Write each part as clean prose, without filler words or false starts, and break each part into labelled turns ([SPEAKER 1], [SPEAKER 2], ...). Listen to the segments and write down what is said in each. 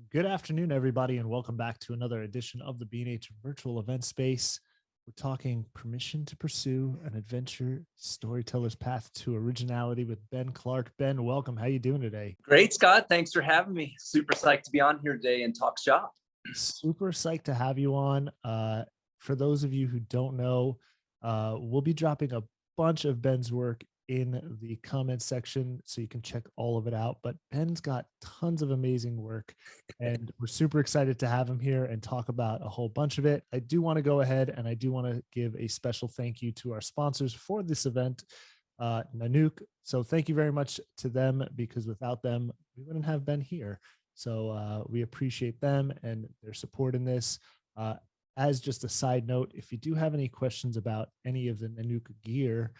[SPEAKER 1] Good afternoon, everybody, and welcome back to another edition of the B&H Virtual Event Space. We're talking permission to pursue an adventure, storyteller's path to originality with Ben Clark. Ben, welcome. How you doing today?
[SPEAKER 2] Great, Scott. Thanks for having me. Super psyched to be on here today and talk shop.
[SPEAKER 1] Super psyched to have you on. For those of you who don't know, we'll be dropping a bunch of Ben's work in the comments section, so you can check all of it out. But Ben's got tons of amazing work, and we're super excited to have him here and talk about a whole bunch of it. I do want to go ahead and I do want to give a special thank you to our sponsors for this event, Nanook. So thank you very much to them, because without them, we wouldn't have Ben here. So we appreciate them and their support in this. As just a side note, if you do have any questions about any of the Nanook gear,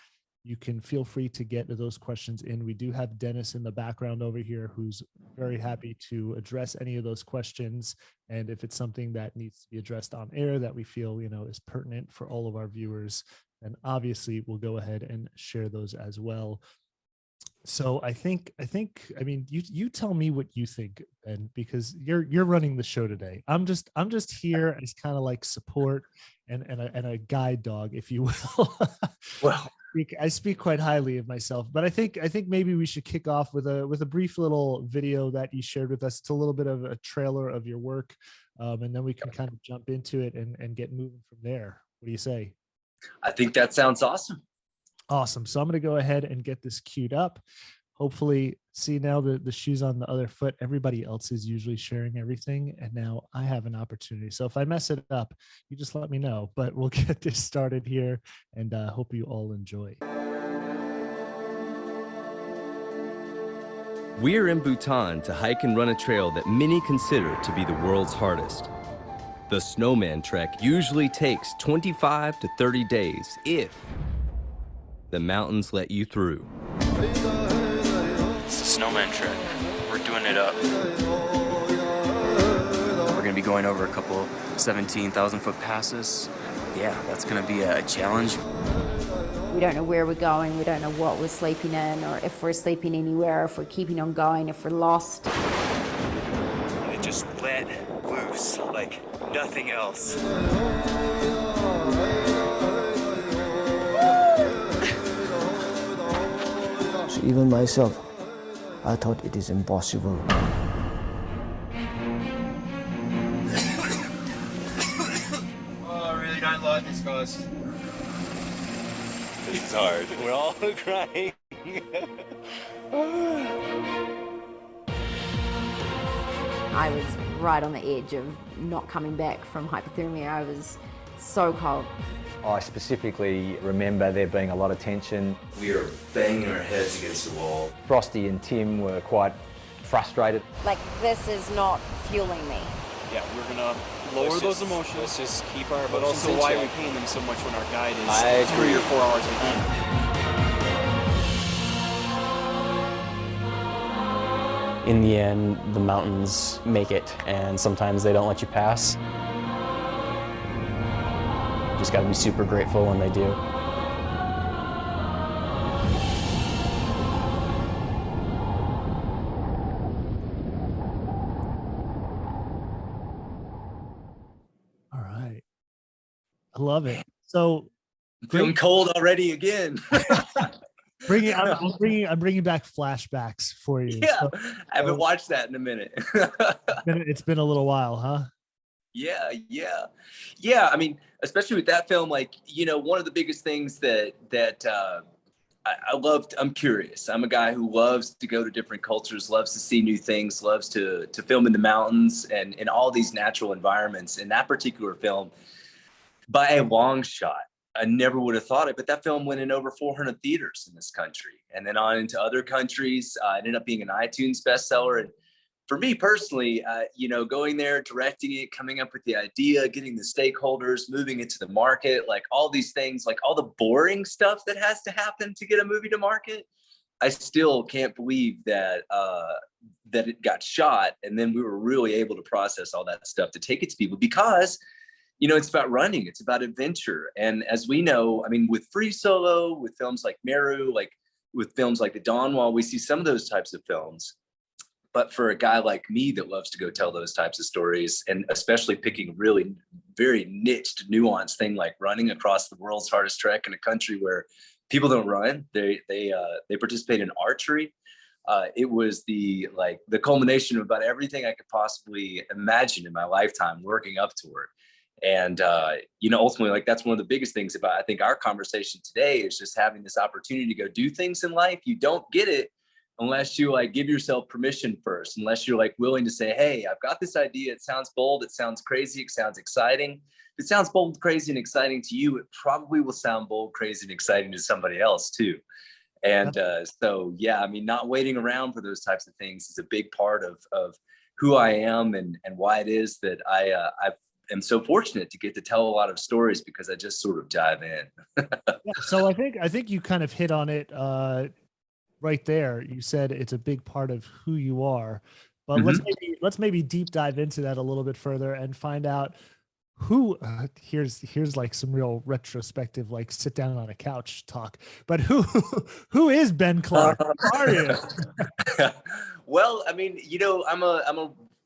[SPEAKER 1] you can feel free to get those questions in. We do have Dennis in the background over here who's very happy to address any of those questions. And if it's something that needs to be addressed on air that we feel, is pertinent for all of our viewers, then obviously we'll go ahead and share those as well. So I mean, you tell me what you think, Ben, because you're running the show today. I'm just here as kind of like support and a guide dog, if you will.
[SPEAKER 2] Well,
[SPEAKER 1] I speak quite highly of myself, but I think maybe we should kick off with a brief little video that you shared with us. It's a little bit of a trailer of your work, and then we can kind of jump into it and get moving from there. What do you say?
[SPEAKER 2] I think that sounds awesome.
[SPEAKER 1] Awesome. So I'm going to go ahead and get this queued up. Hopefully, see now the shoes on the other foot. Everybody else is usually sharing everything, and now I have an opportunity. So if I mess it up, you just let me know. But we'll get this started here, and hope you all enjoy.
[SPEAKER 3] We're in Bhutan to hike and run a trail that many consider to be the world's hardest. The Snowman trek usually takes 25 to 30 days if the mountains let you through.
[SPEAKER 4] It's the Snowman trek. We're doing it up. We're gonna be going over a couple 17,000-foot passes. Yeah, that's gonna be a challenge.
[SPEAKER 5] We don't know where we're going, we don't know what we're sleeping in, or if we're sleeping anywhere, if we're keeping on going, if we're lost.
[SPEAKER 6] It just let loose like nothing else.
[SPEAKER 7] So even myself, I thought it is impossible.
[SPEAKER 6] Oh, really not like this, guys. This is hard. We're all crying.
[SPEAKER 5] I was right on the edge of not coming back from hypothermia. I was so cold.
[SPEAKER 8] I specifically remember there being a lot of tension.
[SPEAKER 2] We are banging our heads against the wall.
[SPEAKER 8] Frosty and Tim were quite frustrated.
[SPEAKER 5] Like, this is not fueling me.
[SPEAKER 6] Yeah, we're gonna lower those emotions. Let's just keep our emotions. But also, why are we paying them so much when our guide is 3 or 4 hours behind?
[SPEAKER 9] In the end, the mountains make it, and sometimes they don't let you pass. You just got to be super grateful when they do.
[SPEAKER 1] All right, I love it. So
[SPEAKER 2] I'm feeling cold already again.
[SPEAKER 1] I'm bringing back flashbacks for you.
[SPEAKER 2] Yeah, I haven't watched that in a minute.
[SPEAKER 1] It's been a little while, huh?
[SPEAKER 2] Yeah. I mean, especially with that film, like, one of the biggest things that I loved. I'm curious. I'm a guy who loves to go to different cultures, loves to see new things, loves to film in the mountains and in all these natural environments. In that particular film, by a long shot, I never would have thought it, but that film went in over 400 theaters in this country and then on into other countries. It ended up being an iTunes bestseller. And for me personally, going there, directing it, coming up with the idea, getting the stakeholders, moving it to the market, like all these things, like all the boring stuff that has to happen to get a movie to market. I still can't believe that it got shot. And then we were really able to process all that stuff to take it to people because it's about running, it's about adventure. And as we know, I mean, with Free Solo, with films like Meru, like with films like The Dawn Wall, we see some of those types of films. But for a guy like me that loves to go tell those types of stories, and especially picking really very niched, nuanced thing like running across the world's hardest trek in a country where people don't run, they participate in archery. It was the culmination of about everything I could possibly imagine in my lifetime working up toward. And ultimately, like, that's one of the biggest things about, I think, our conversation today is just having this opportunity to go do things in life. You don't get it unless you like give yourself permission first, unless you're like willing to say, hey, I've got this idea. It sounds bold. It sounds crazy. It sounds exciting. If it sounds bold, crazy, and exciting to you, it probably will sound bold, crazy, and exciting to somebody else too. And so, yeah, I mean, not waiting around for those types of things is a big part of who I am and why it is that I am so fortunate to get to tell a lot of stories, because I just sort of dive in.
[SPEAKER 1] Yeah, so I think you kind of hit on it right there. You said it's a big part of who you are, but let's maybe deep dive into that a little bit further and find out who here's like some real retrospective, like sit down on a couch talk, but who is Ben Clark? Who are you?
[SPEAKER 2] Well, I mean,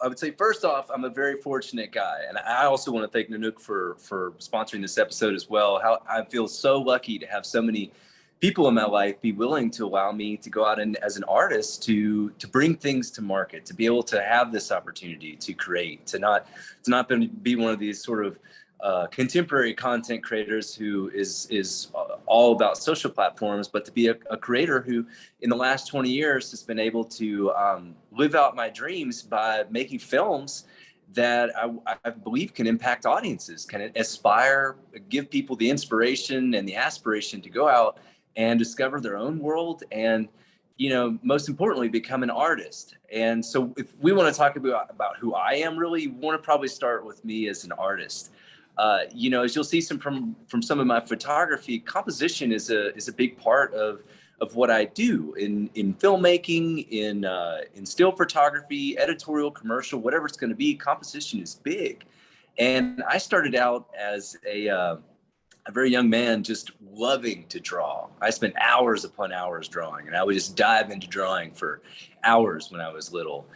[SPEAKER 2] I would say, first off, I'm a very fortunate guy. And I also want to thank Nanook for sponsoring this episode as well. How I feel so lucky to have so many people in my life be willing to allow me to go out and, as an artist, to bring things to market, to be able to have this opportunity to create, to not be one of these sort of contemporary content creators who is all about social platforms, but to be a creator who in the last 20 years has been able to live out my dreams by making films that I believe can impact audiences, can inspire, give people the inspiration and the aspiration to go out and discover their own world, and most importantly, become an artist. And so if we want to talk about who I am, really, we want to probably start with me as an artist. As you'll see from some of my photography, composition is a big part of what I do in filmmaking, in still photography, editorial, commercial, whatever it's going to be. Composition is big. And I started out as a very young man, just loving to draw. I spent hours upon hours drawing, and I would just dive into drawing for hours when I was little.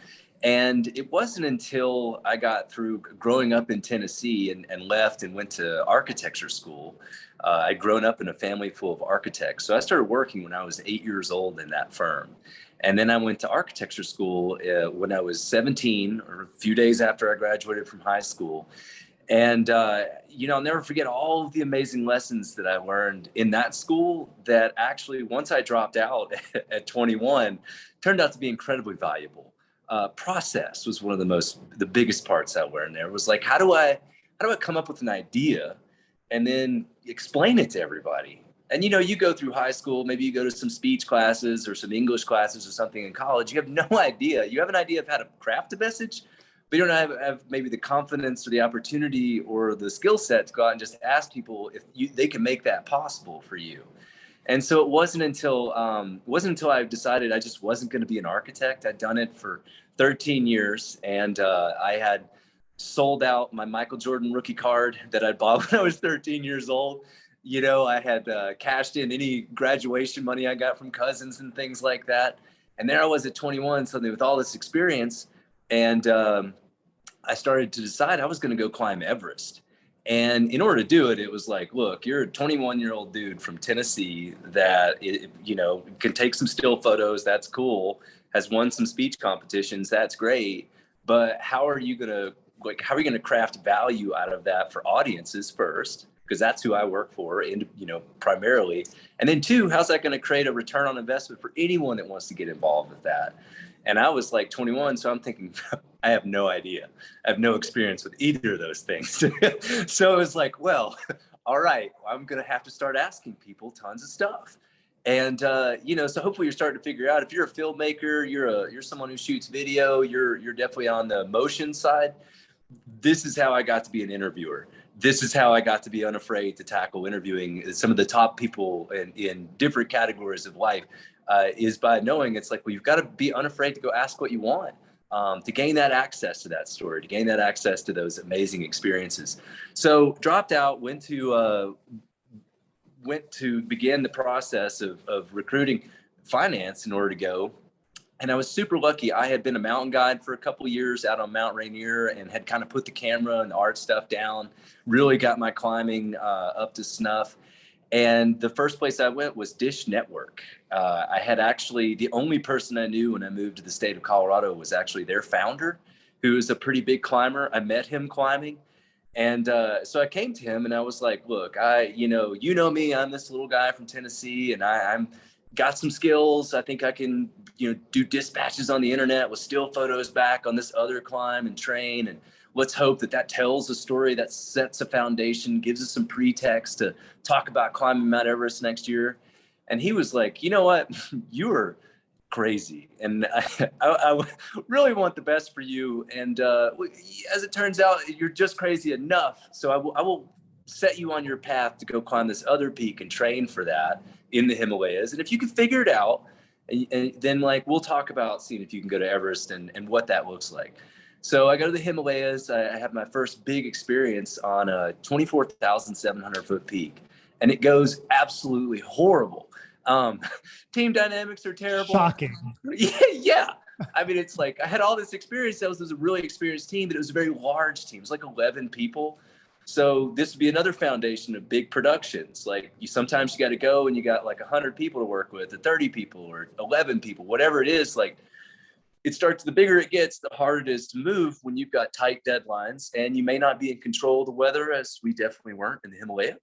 [SPEAKER 2] And it wasn't until I got through growing up in Tennessee and left and went to architecture school. I'd grown up in a family full of architects. So I started working when I was 8 years old in that firm. And then I went to architecture school when I was 17, or a few days after I graduated from high school. And, I'll never forget all of the amazing lessons that I learned in that school that actually, once I dropped out at 21, turned out to be incredibly valuable. Process was one of the biggest parts I learned there. Was like, how do I come up with an idea and then explain it to everybody? And, you go through high school, maybe you go to some speech classes or some English classes or something in college. You have no idea. You have an idea of how to craft a message, but you don't have maybe the confidence or the opportunity or the skill set to go out and just ask people if they can make that possible for you. And so it wasn't until I decided I just wasn't going to be an architect. I'd done it for 13 years, and I had sold out my Michael Jordan rookie card that I bought when I was 13 years old. I had cashed in any graduation money I got from cousins and things like that. And there I was at 21, suddenly with all this experience. And I started to decide I was going to go climb Everest. And in order to do it, it was like, look, you're a 21-year-old dude from Tennessee that, can take some still photos. That's cool. Has won some speech competitions. That's great. But how are you going to craft value out of that for audiences first? Because that's who I work for, and primarily. And then two, how's that going to create a return on investment for anyone that wants to get involved with that? And I was like 21, so I'm thinking, I have no idea. I have no experience with either of those things. So it was like, well, all right, I'm going to have to start asking people tons of stuff. And, so hopefully you're starting to figure out, if you're a filmmaker, you're someone who shoots video, you're definitely on the motion side. This is how I got to be an interviewer. This is how I got to be unafraid to tackle interviewing some of the top people in different categories of life. Is by knowing it's like, well, you've got to be unafraid to go ask what you want, to gain that access to that story, to gain that access to those amazing experiences. So dropped out, went to begin the process of recruiting finance in order to go. And I was super lucky. I had been a mountain guide for a couple of years out on Mount Rainier and had kind of put the camera and the art stuff down, really got my climbing up to snuff. And the first place I went was Dish Network. I had actually, the only person I knew when I moved to the state of Colorado was actually their founder, who is a pretty big climber. I met him climbing. And so I came to him and I was like, look, you know me, I'm this little guy from Tennessee, and I'm got some skills. I think I can, do dispatches on the internet with still photos back on this other climb and train. And let's hope that tells a story, that sets a foundation, gives us some pretext to talk about climbing Mount Everest next year. And he was like, you know what, you are crazy. And I really want the best for you. And as it turns out, you're just crazy enough. So I will set you on your path to go climb this other peak and train for that in the Himalayas. And if you can figure it out, and then like, we'll talk about seeing if you can go to Everest and what that looks like. So I go to the Himalayas. I have my first big experience on a 24,700 foot peak, and it goes absolutely horrible. Team dynamics are terrible.
[SPEAKER 1] Shocking.
[SPEAKER 2] Yeah. I mean, it's like I had all this experience. That was a really experienced team, but it was a very large team. It was like 11 people. So this would be another foundation of big productions. Like sometimes you got to go and you got like 100 people to work with, or 30 people or 11 people, whatever it is. Like it starts, the bigger it gets, the harder it is to move when you've got tight deadlines, and you may not be in control of the weather, as we definitely weren't in the Himalaya.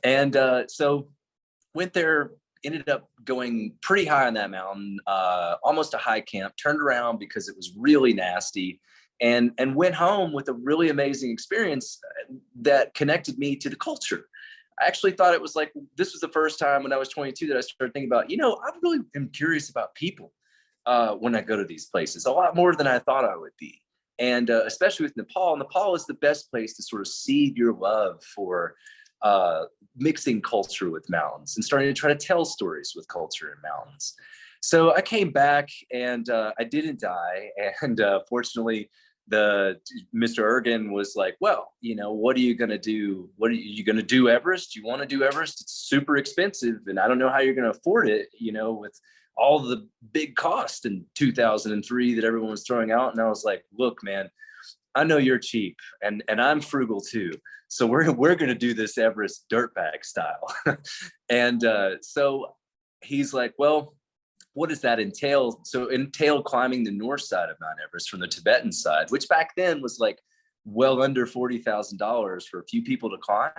[SPEAKER 2] And so went there, ended up going pretty high on that mountain, almost a high camp, turned around because it was really nasty, and went home with a really amazing experience that connected me to the culture. I actually thought it was like, this was the first time when I was 22 that I started thinking about, I really am curious about people when I go to these places, a lot more than I thought I would be. And especially with Nepal. Nepal is the best place to sort of seed your love for mixing culture with mountains and starting to try to tell stories with culture and mountains. So I came back and I didn't die. And fortunately, Mr. Ergen was like, well, what are you going to do? What are you going to do? Everest? Do you want to do Everest? It's super expensive, and I don't know how you're going to afford it, with all the big cost in 2003 that everyone was throwing out. And I was like, look, man, I know you're cheap, and I'm frugal too. So we're going to do this Everest dirtbag style. And so he's like, well, what does that entail? So entail climbing the north side of Mount Everest from the Tibetan side, which back then was like well under $40,000 for a few people to climb.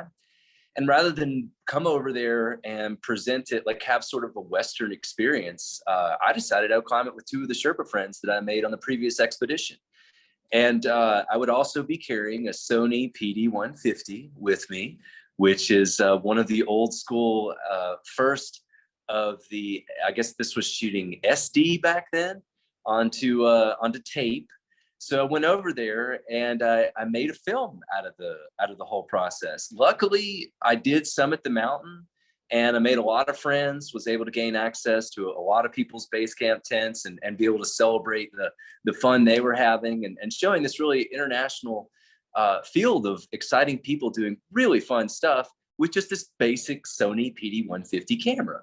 [SPEAKER 2] And rather than come over there and present it, like have sort of a Western experience, I decided I would climb it with two of the Sherpa friends that I made on the previous expedition. And I would also be carrying a Sony PD-150 with me, which is one of the old school first of the, I guess this was shooting SD back then onto tape. So I went over there and I made a film out of the whole process. Luckily, I did summit the mountain, and I made a lot of friends, was able to gain access to a lot of people's base camp tents and be able to celebrate the fun they were having, and showing this really international field of exciting people doing really fun stuff with just this basic Sony PD-150 camera,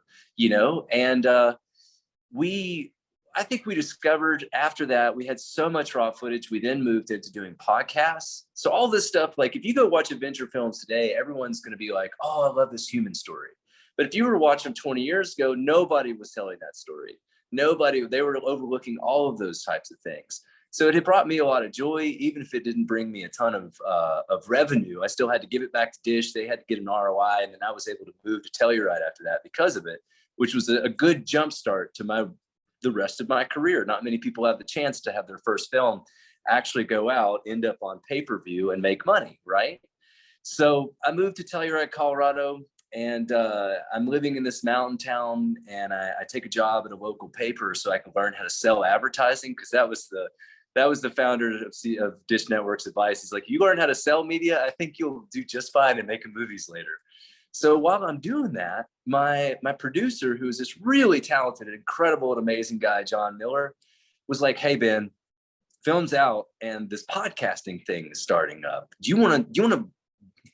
[SPEAKER 2] and I think we discovered after that, we had so much raw footage. We then moved into doing podcasts. So all this stuff, like if you go watch adventure films today, everyone's going to be like, oh, I love this human story. But if you were watching them 20 years ago, nobody was telling that story. They were overlooking all of those types of things. So it had brought me a lot of joy, even if it didn't bring me a ton of revenue. I still had to give it back to Dish. They had to get an ROI, and then I was able to move to Telluride after that because of it, which was a good jumpstart to the rest of my career. Not many people have the chance to have their first film actually go out, end up on pay-per-view, and make money, right? So I moved to Telluride, Colorado, and I'm living in this mountain town, and I take a job at a local paper so I can learn how to sell advertising, because that was the founder of Dish Network's advice. He's like, you learn how to sell media, I think you'll do just fine in making movies later. So while I'm doing that, my producer, who is this really talented and incredible and amazing guy, John Miller, was like, hey, Ben, film's out and this podcasting thing is starting up. Do you want to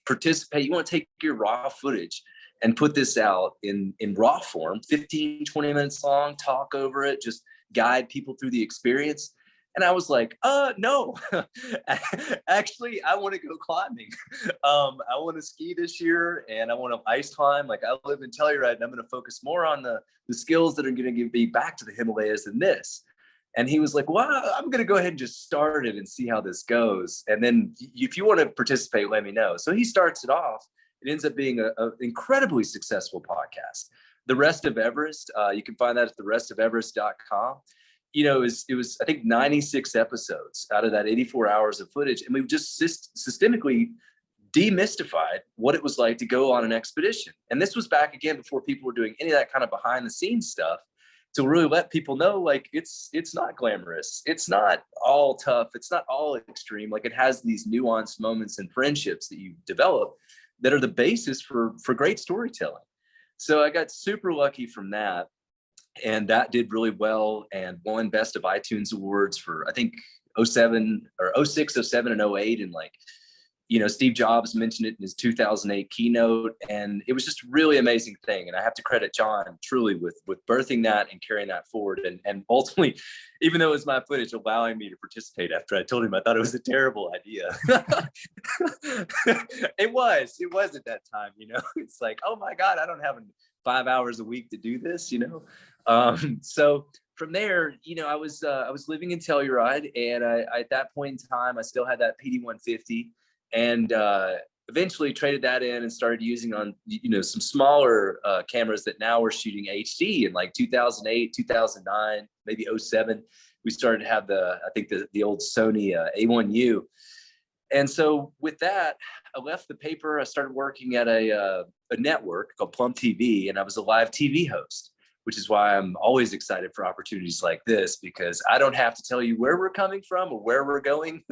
[SPEAKER 2] participate? You want to take your raw footage and put this out in raw form, 15, 20 minutes long, talk over it, just guide people through the experience. And I was like, no, actually, I want to go climbing. I want to ski this year and I want to ice climb. Like, I live in Telluride and I'm going to focus more on the skills that are going to give me back to the Himalayas than this. And he was like, well, I'm going to go ahead and just start it and see how this goes. And then if you want to participate, let me know. So he starts it off. It ends up being an incredibly successful podcast. The Rest of Everest, you can find that at therestofeverest.com. You know, it was, I think, 96 episodes out of that 84 hours of footage. And we've just systemically demystified what it was like to go on an expedition. And this was back again before people were doing any of that kind of behind the scenes stuff, to really let people know, like, it's not glamorous. It's not all tough. It's not all extreme. Like, it has these nuanced moments and friendships that you develop that are the basis for great storytelling. So I got super lucky from that. And that did really well and won Best of iTunes awards for, I think, 07 or 06, 07, and 08. And like, you know, Steve Jobs mentioned it in his 2008 keynote. And it was just a really amazing thing. And I have to credit John truly with birthing that and carrying that forward. And ultimately, even though it was my footage, allowing me to participate after I told him I thought it was a terrible idea. It was at that time, you know. It's like, oh my God, I don't have 5 hours a week to do this, you know. So from there, you know, I was living in Telluride, and I at that point in time, I still had that PD-150, and eventually traded that in and started using on, you know, some smaller cameras that now we're shooting HD. In like 2008, 2009, maybe 07, we started to have the old Sony A1U. And so with that, I left the paper. I started working at a network called Plum TV, and I was a live TV host, which is why I'm always excited for opportunities like this, because I don't have to tell you where we're coming from or where we're going.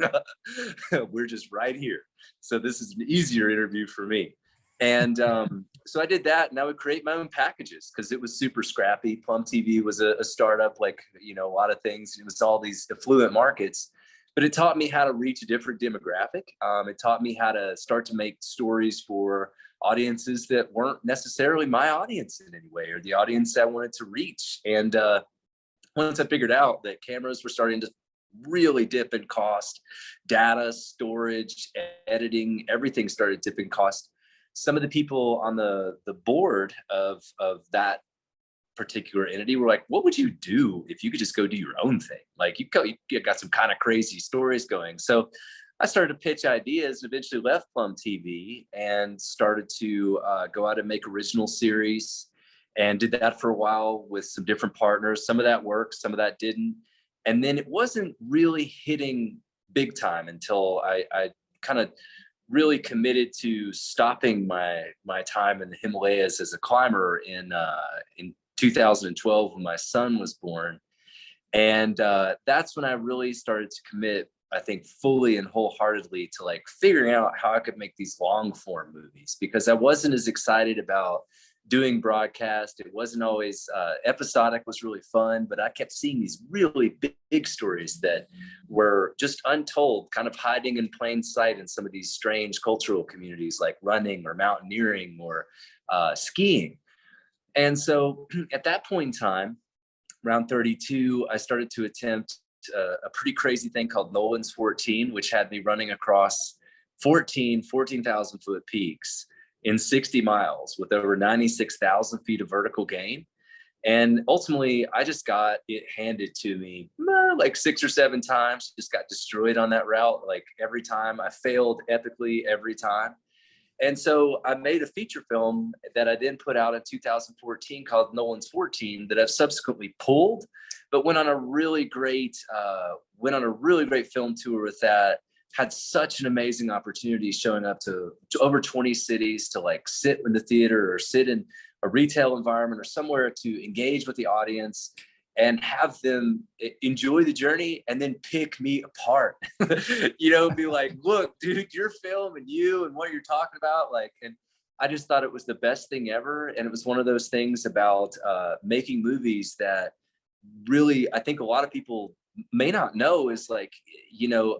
[SPEAKER 2] We're just right here. So this is an easier interview for me. And so I did that, and I would create my own packages because it was super scrappy. Plum TV was a startup, like, you know, a lot of things. It was all these affluent markets. But it taught me how to reach a different demographic. It taught me how to start to make stories for audiences that weren't necessarily my audience in any way, or the audience I wanted to reach. And once I figured out that cameras were starting to really dip in cost, data, storage, editing, everything started dipping cost. Some of the people on the board of that particular entity were like, what would you do if you could just go do your own thing? Like, you got some kind of crazy stories going. So I started to pitch ideas, and eventually left Plum TV and started to go out and make original series, and did that for a while with some different partners. Some of that worked, some of that didn't. And then it wasn't really hitting big time until I kind of really committed to stopping my time in the Himalayas as a climber in 2012 when my son was born. And that's when I really started to commit, I think, fully and wholeheartedly to like figuring out how I could make these long form movies, because I wasn't as excited about doing broadcast. It wasn't always episodic was really fun, but I kept seeing these really big stories that were just untold, kind of hiding in plain sight in some of these strange cultural communities like running or mountaineering or skiing. And so at that point in time, around 32, I started to attempt a pretty crazy thing called Nolan's 14, which had me running across 14,000 foot peaks in 60 miles with over 96,000 feet of vertical gain. And ultimately, I just got it handed to me like 6 or 7 times, just got destroyed on that route. Like every time I failed epically every time. And so I made a feature film that I then put out in 2014 called Nolan's 14 that I've subsequently pulled, but went on a really great film tour with that. Had such an amazing opportunity showing up to over 20 cities to like sit in the theater or sit in a retail environment or somewhere to engage with the audience and have them enjoy the journey and then pick me apart, you know, be like, look, dude, your film and you and what you're talking about. Like, and I just thought it was the best thing ever. And it was one of those things about making movies that really, I think a lot of people may not know is like, you know,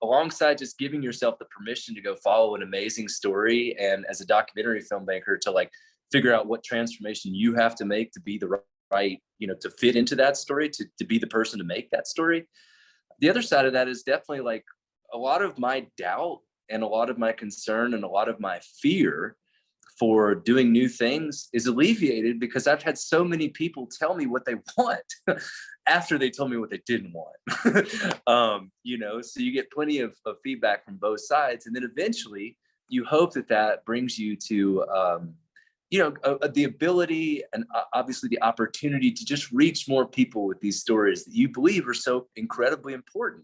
[SPEAKER 2] alongside just giving yourself the permission to go follow an amazing story. And as a documentary filmmaker to like figure out what transformation you have to make to be the right, to fit into that story, to be the person to make that story. The other side of that is definitely like a lot of my doubt and a lot of my concern and a lot of my fear for doing new things is alleviated because I've had so many people tell me what they want after they told me what they didn't want. So you get plenty of feedback from both sides. And then eventually you hope that brings you to, the ability and obviously the opportunity to just reach more people with these stories that you believe are so incredibly important.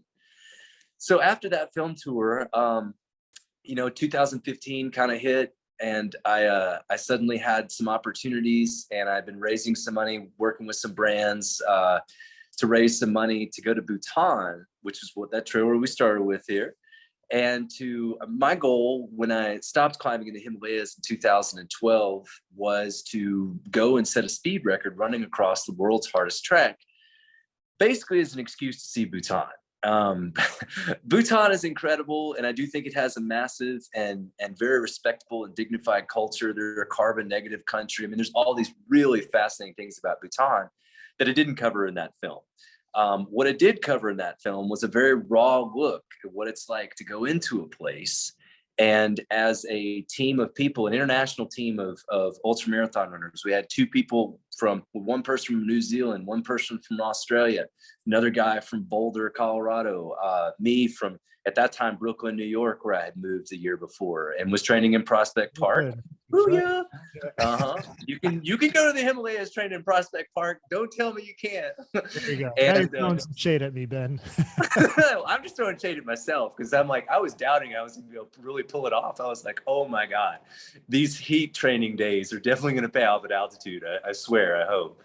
[SPEAKER 2] So after that film tour, 2015 kind of hit, and I suddenly had some opportunities, and I've been raising some money, working with some brands to raise some money to go to Bhutan, which is what that trailer we started with here. And my goal when I stopped climbing in the Himalayas in 2012 was to go and set a speed record running across the world's hardest trek, basically as an excuse to see Bhutan. Bhutan is incredible, and I do think it has a massive and very respectable and dignified culture. They're a carbon negative country. I mean, there's all these really fascinating things about Bhutan that it didn't cover in that film. What it did cover in that film was a very raw look at what it's like to go into a place. And as a team of people, an international team of ultramarathon runners, we had one person from New Zealand, one person from Australia, another guy from Boulder, Colorado, me from, at that time, Brooklyn, New York, where I had moved the year before and was training in Prospect Park. Ooh, yeah. You can go to the Himalayas, train in Prospect Park. Don't tell me you can't.
[SPEAKER 1] There you go.
[SPEAKER 2] And,
[SPEAKER 1] now you're throwing some shade at me, Ben.
[SPEAKER 2] I'm just throwing shade at myself because I'm like, I was doubting I was going to be able to really pull it off. I was like, oh my God, these heat training days are definitely going to pay off at altitude. I swear, I hope.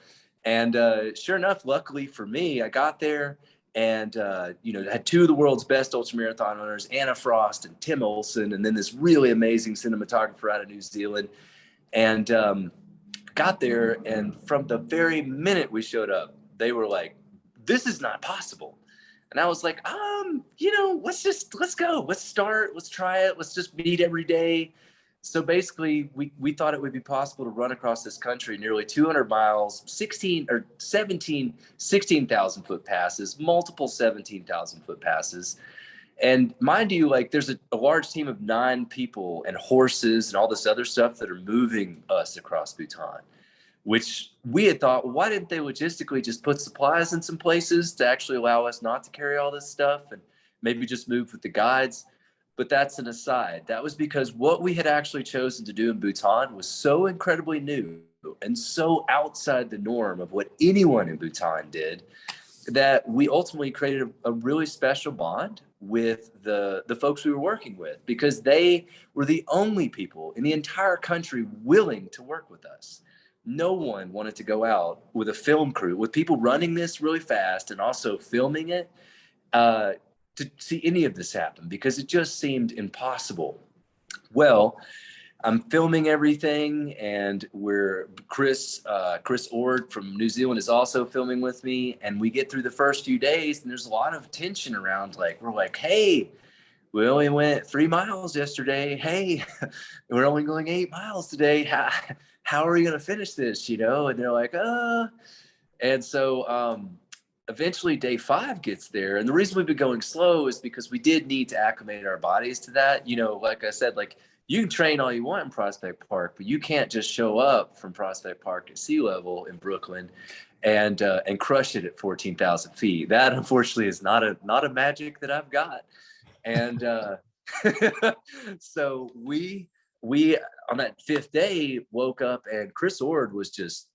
[SPEAKER 2] And sure enough, luckily for me, I got there and, had two of the world's best ultramarathon runners, Anna Frost and Tim Olson, and then this really amazing cinematographer out of New Zealand. And got there, and from the very minute we showed up, they were like, this is not possible. And I was like, let's go, let's start, let's try it, let's just meet every day. So basically we thought it would be possible to run across this country nearly 200 miles, 16,000 foot passes, multiple 17,000 foot passes. And mind you, like there's a large team of 9 people and horses and all this other stuff that are moving us across Bhutan, which we had thought, why didn't they logistically just put supplies in some places to actually allow us not to carry all this stuff and maybe just move with the guides? But that's an aside. That was because what we had actually chosen to do in Bhutan was so incredibly new and so outside the norm of what anyone in Bhutan did that we ultimately created a really special bond with the folks we were working with, because they were the only people in the entire country willing to work with us. No one wanted to go out with a film crew, with people running this really fast and also filming it, to see any of this happen, because it just seemed impossible. Well, I'm filming everything, and Chris Ord from New Zealand is also filming with me, and we get through the first few days, and there's a lot of tension around, like, we're like, hey, we only went 3 miles yesterday. Hey, we're only going 8 miles today. How are we going to finish this? And they're like, and so, eventually day 5 gets there. And the reason we've been going slow is because we did need to acclimate our bodies to that. Like I said, like you can train all you want in Prospect Park, but you can't just show up from Prospect Park at sea level in Brooklyn and crush it at 14,000 feet. That unfortunately is not a magic that I've got. And so we on that 5th day woke up, and Chris Ord was just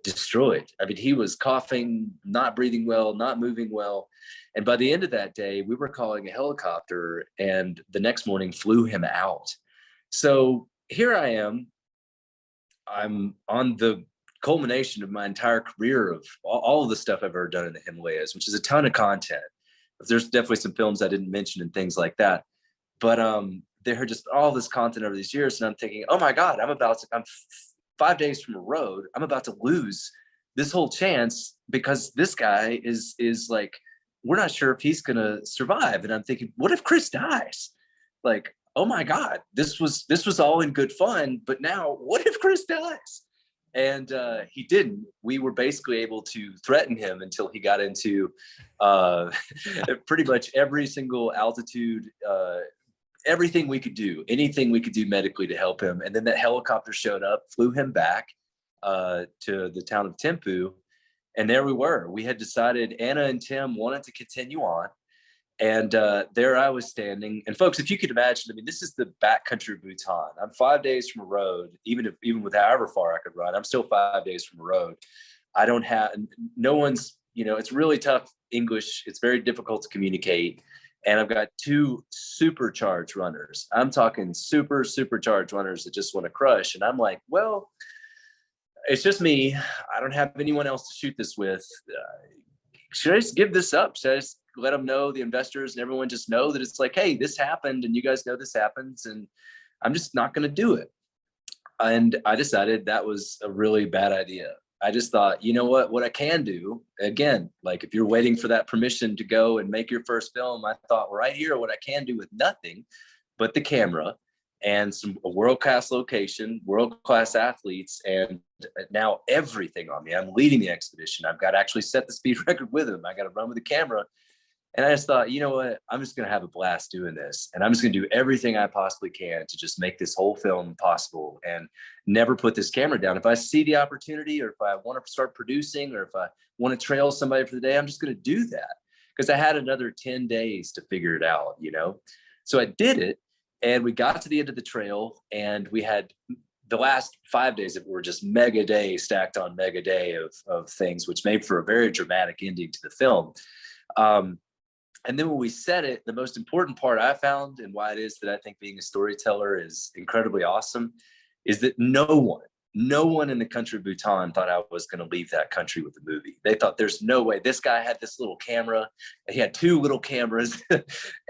[SPEAKER 2] destroyed. I mean, he was coughing, not breathing well, not moving well. And by the end of that day, we were calling a helicopter, and the next morning flew him out. So here I am. I'm on the culmination of my entire career of all of the stuff I've ever done in the Himalayas, which is a ton of content. There's definitely some films I didn't mention and things like that. But there are just all this content over these years, and I'm thinking, oh my God, I'm 5 days from a road. I'm about to lose this whole chance because this guy is like, we're not sure if he's gonna survive. And I'm thinking, what if Chris dies? Like, oh my God, this was all in good fun, but now what if Chris dies? And he didn't. We were basically able to threaten him until he got into pretty much every single altitude, everything we could do, anything we could do medically to help him. And then that helicopter showed up, flew him back to the town of Thimphu. And there we were. We had decided Anna and Tim wanted to continue on. And there I was standing. And folks, if you could imagine, I mean, this is the backcountry of Bhutan. I'm 5 days from a road, even with however far I could run, I'm still 5 days from a road. I don't have, no one's, you know, it's really tough English. It's very difficult to communicate. And I've got two supercharged runners. I'm talking supercharged runners that just want to crush. And I'm like, well, it's just me. I don't have anyone else to shoot this with. Should I just give this up? Should I just let them know, the investors and everyone just know that it's like, hey, this happened and you guys know this happens and I'm just not going to do it. And I decided that was a really bad idea. I just thought, you know what I can do, again, like if you're waiting for that permission to go and make your first film, I thought right here, what I can do with nothing but the camera and a world-class location, world-class athletes, and now everything on me. I'm leading the expedition. I've got to actually set the speed record with him. I got to run with the camera. And I just thought, you know what, I'm just going to have a blast doing this. And I'm just going to do everything I possibly can to just make this whole film possible and never put this camera down. If I see the opportunity, or if I want to start producing, or if I want to trail somebody for the day, I'm just going to do that. Because I had another 10 days to figure it out, you know? So I did it. And we got to the end of the trail, and we had the last 5 days that were just mega day stacked on mega day of things, which made for a very dramatic ending to the film. And then when we said it, the most important part I found, and why it is that I think being a storyteller is incredibly awesome, is that no one in the country of Bhutan thought I was going to leave that country with the movie. They thought there's no way. This guy had this little camera. He had two little cameras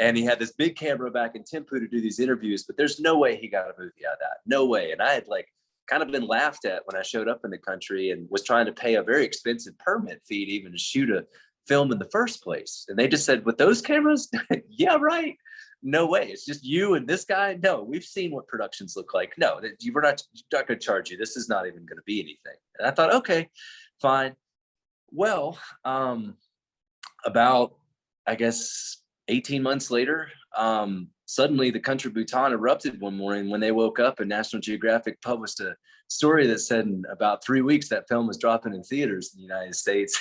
[SPEAKER 2] and he had this big camera back in Thimphu to do these interviews, but there's no way he got a movie out of that. No way. And I had like kind of been laughed at when I showed up in the country and was trying to pay a very expensive permit fee to even shoot a film in the first place. And they just said, with those cameras? Yeah, right. No way. It's just you and this guy. No, we've seen what productions look like. No, we're not going to charge you. This is not even going to be anything. And I thought, okay, fine. Well, about, I guess, 18 months later, suddenly the country of Bhutan erupted one morning when they woke up and National Geographic published a story that said in about 3 weeks that film was dropping in theaters in the United States.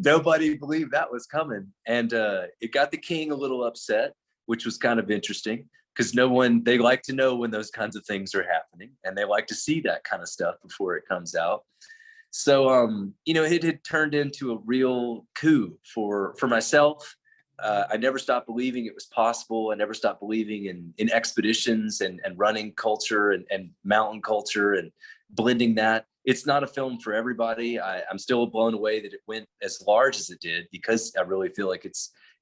[SPEAKER 2] Nobody believed that was coming. And it got the king a little upset, which was kind of interesting because they like to know when those kinds of things are happening and they like to see that kind of stuff before it comes out. So, you know, it had turned into a real coup for myself. I never stopped believing it was possible. I never stopped believing in expeditions and running culture and mountain culture and blending that. It's not a film for everybody. I'm still blown away that it went as large as it did because I really feel like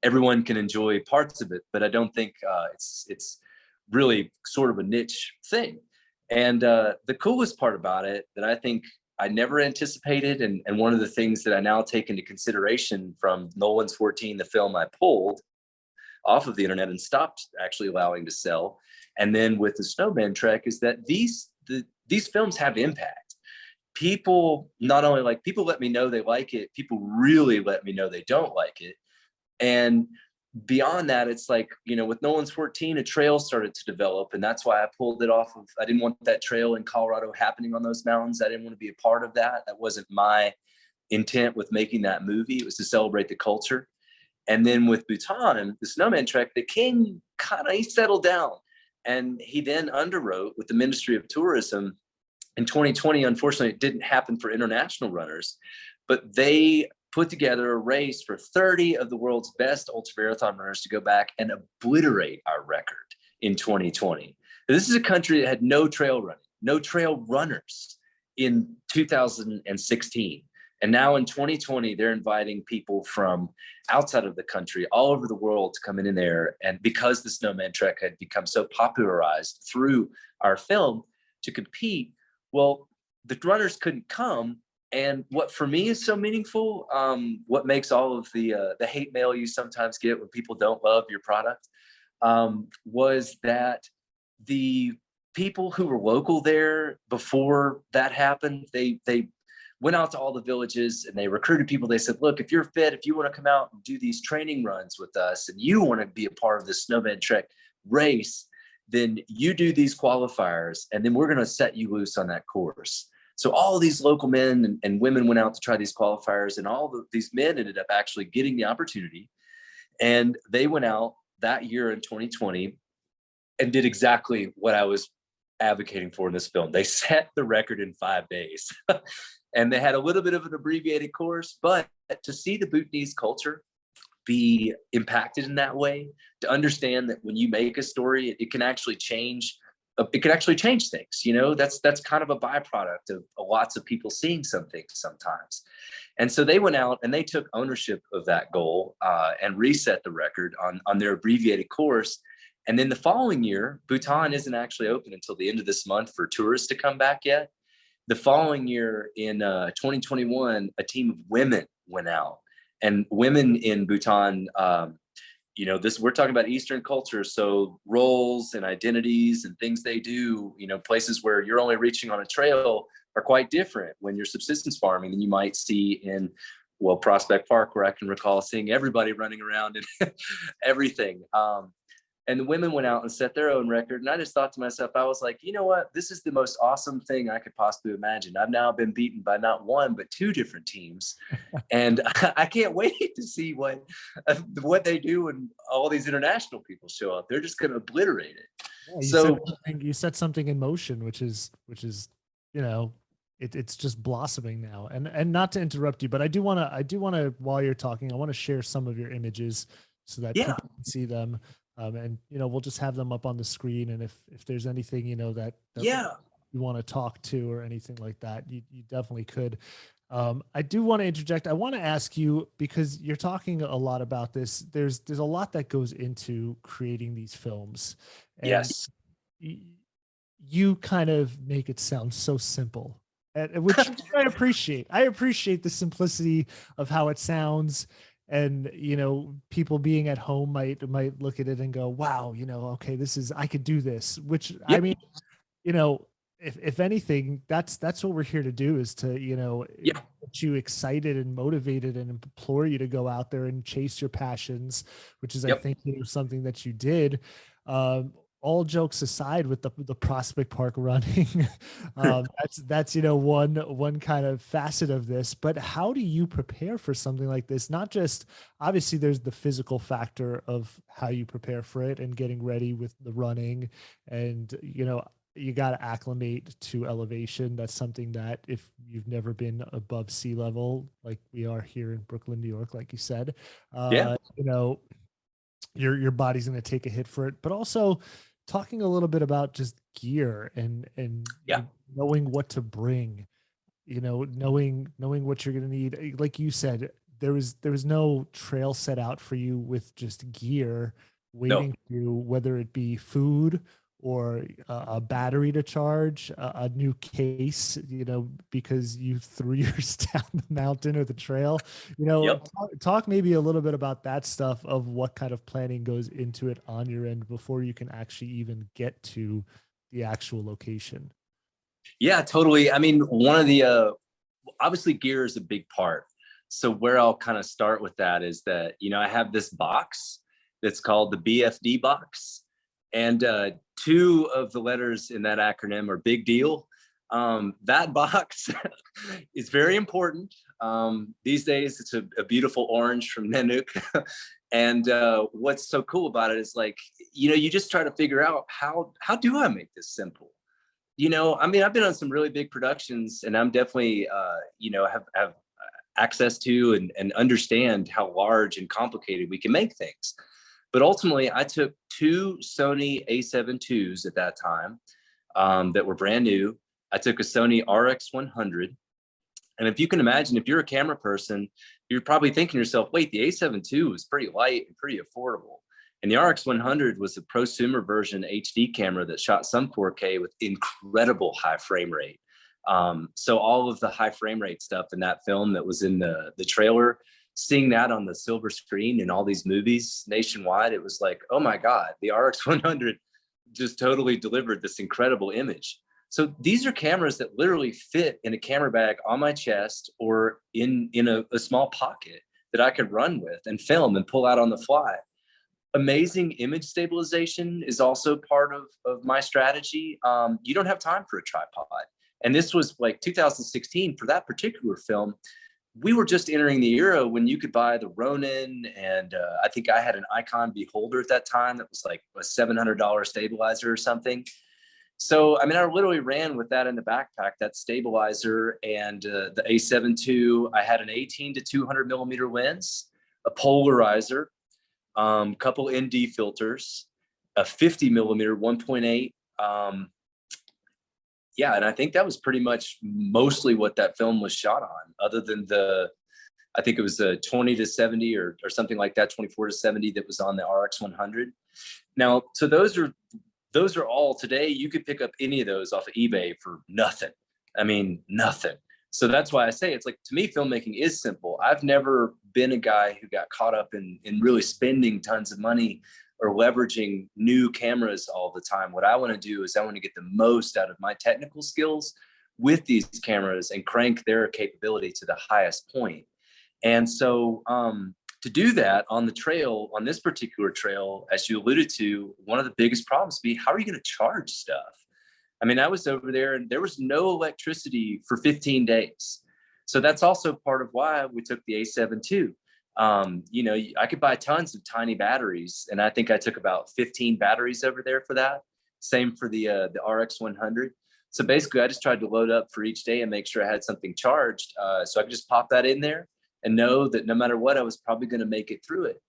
[SPEAKER 2] everyone can enjoy parts of it, but I don't think it's really sort of a niche thing. And the coolest part about it that I think I never anticipated, and one of the things that I now take into consideration from Nolan's 14, the film I pulled off of the internet and stopped actually allowing to sell, and then with the Snowman Trek, is that these films have impact. People not only like, people let me know they like it, people really let me know they don't like it. And beyond that, it's like, you know, with Nolan's 14, a trail started to develop, and that's why I pulled it off of. I didn't want that trail in Colorado happening on those mountains. I didn't want to be a part of that. That wasn't my intent with making that movie. It was to celebrate the culture. And then with Bhutan, the Snowman Trek, the king he settled down, and he then underwrote with the Ministry of Tourism in 2020. Unfortunately, it didn't happen for international runners, but they put together a race for 30 of the world's best ultramarathon runners to go back and obliterate our record in 2020. This is a country that had no trail running, no trail runners in 2016. And now in 2020, they're inviting people from outside of the country, all over the world, to come in there. And because the Snowman Trek had become so popularized through our film to compete, well, the runners couldn't come. And what for me is so meaningful, what makes all of the hate mail you sometimes get when people don't love your product, was that the people who were local there before that happened, they went out to all the villages and they recruited people. They said, look, if you're fit, if you want to come out and do these training runs with us and you want to be a part of the Snowman Trek race, then you do these qualifiers and then we're going to set you loose on that course. So all of these local men and women went out to try these qualifiers, and these men ended up actually getting the opportunity. And they went out that year in 2020 and did exactly what I was advocating for in this film. They set the record in 5 days. And they had a little bit of an abbreviated course, but to see the Bhutanese culture be impacted in that way, to understand that when you make a story, it can actually change. It can actually change things. You know, that's kind of a byproduct of lots of people seeing some things sometimes. And so they went out and they took ownership of that goal and reset the record on their abbreviated course. And then the following year, Bhutan isn't actually open until the end of this month for tourists to come back yet. The following year in 2021, a team of women went out, and women in Bhutan, you know, we're talking about Eastern culture. So roles and identities and things they do, you know, places where you're only reaching on a trail are quite different when you're subsistence farming than you might see in, well, Prospect Park, where I can recall seeing everybody running around and everything. And the women went out and set their own record. And I just thought to myself, I was like, you know what? This is the most awesome thing I could possibly imagine. I've now been beaten by not one, but 2 different teams. And I can't wait to see what they do when all these international people show up. They're just going to obliterate it.
[SPEAKER 1] Yeah, you set something in motion, which is, you know, it's just blossoming now. And not to interrupt you, but I do want to, while you're talking, I want to share some of your images so that people can see them. And, you know, we'll just have them up on the screen. And if there's anything, you know, that you want to talk to or anything like that, you definitely could. I do want to interject. I want to ask you, because you're talking a lot about this, there's a lot that goes into creating these films. And
[SPEAKER 2] yes.
[SPEAKER 1] You kind of make it sound so simple, which I appreciate. I appreciate the simplicity of how it sounds. And, you know, people being at home might look at it and go, wow, you know, okay, I could do this, which I mean, you know, if anything, that's what we're here to do, is to, you know, get you excited and motivated and implore you to go out there and chase your passions, which is, I think, you know, something that you did. All jokes aside, with the Prospect Park running, that's, you know, one kind of facet of this. But how do you prepare for something like this? Not just, obviously there's the physical factor of how you prepare for it and getting ready with the running, and, you know, you got to acclimate to elevation. That's something that, if you've never been above sea level, like we are here in Brooklyn, New York, like you said, you know, your body's going to take a hit for it. But also talking a little bit about just gear and knowing what to bring, you know, knowing what you're going to need. Like you said, there was no trail set out for you with just gear waiting for you, whether it be food or a battery to charge, a new case, you know, because you threw yours down the mountain or the trail. You know, talk maybe a little bit about that stuff, of what kind of planning goes into it on your end before you can actually even get to the actual location.
[SPEAKER 2] Yeah, totally. I mean, one of the, obviously gear is a big part. So where I'll kind of start with that is that, you know, I have this box that's called the BFD box. And 2 of the letters in that acronym are big deal. That box is very important. These days, it's a beautiful orange from Nanook. And what's so cool about it is, like, you know, you just try to figure out how do I make this simple? You know, I mean, I've been on some really big productions, and I'm definitely, you know, have access to and understand how large and complicated we can make things. But ultimately, I took 2 Sony A7 IIs at that time that were brand new. I took a Sony RX100. And if you can imagine, if you're a camera person, you're probably thinking to yourself, wait, the A7 II was pretty light and pretty affordable. And the RX100 was a prosumer version HD camera that shot some 4K with incredible high frame rate. So all of the high frame rate stuff in that film that was in the trailer, seeing that on the silver screen in all these movies nationwide, it was like, oh my God, the RX100 just totally delivered this incredible image. So these are cameras that literally fit in a camera bag on my chest or in a small pocket that I could run with and film and pull out on the fly. Amazing image stabilization is also part of my strategy. You don't have time for a tripod. And this was like 2016 for that particular film. We were just entering the era when you could buy the Ronin, and I think I had an Icon Beholder at that time that was like a $700 stabilizer or something. So, I mean, I literally ran with that in the backpack, that stabilizer, and the A7 II. I had an 18 to 200 millimeter lens, a polarizer, couple ND filters, a 50 millimeter 1.8. Yeah, and I think that was pretty much mostly what that film was shot on, other than I think it was a 20 to 70 or something like that, 24 to 70 that was on the RX 100. Now, so those are all today. You could pick up any of those off of eBay for nothing. I mean, nothing. So that's why I say it's like, to me, filmmaking is simple. I've never been a guy who got caught up in really spending tons of money or leveraging new cameras all the time. What I want to do is I want to get the most out of my technical skills with these cameras and crank their capability to the highest point. And so to do that on the trail, on this particular trail, as you alluded to, one of the biggest problems would be, how are you going to charge stuff? I mean, I was over there and there was no electricity for 15 days. So that's also part of why we took the A7 II. You know, I could buy tons of tiny batteries, and I think I took about 15 batteries over there for that. Same for the RX 100. So basically, I just tried to load up for each day and make sure I had something charged, so I could just pop that in there and know that no matter what, I was probably going to make it through it.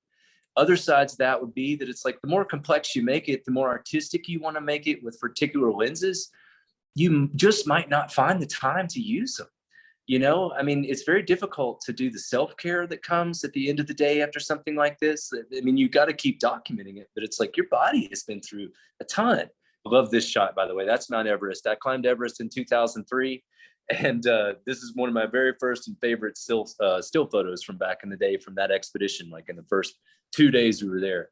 [SPEAKER 2] Other sides of that would be that it's like, the more complex you make it, the more artistic you want to make it with particular lenses, you just might not find the time to use them. You know, I mean, it's very difficult to do the self-care that comes at the end of the day after something like this. I mean, you got to keep documenting it, but it's like your body has been through a ton. I love this shot, by the way. That's Mount Everest. I climbed Everest in 2003. And this is one of my very first and favorite still photos from back in the day from that expedition, like in the first 2 days we were there.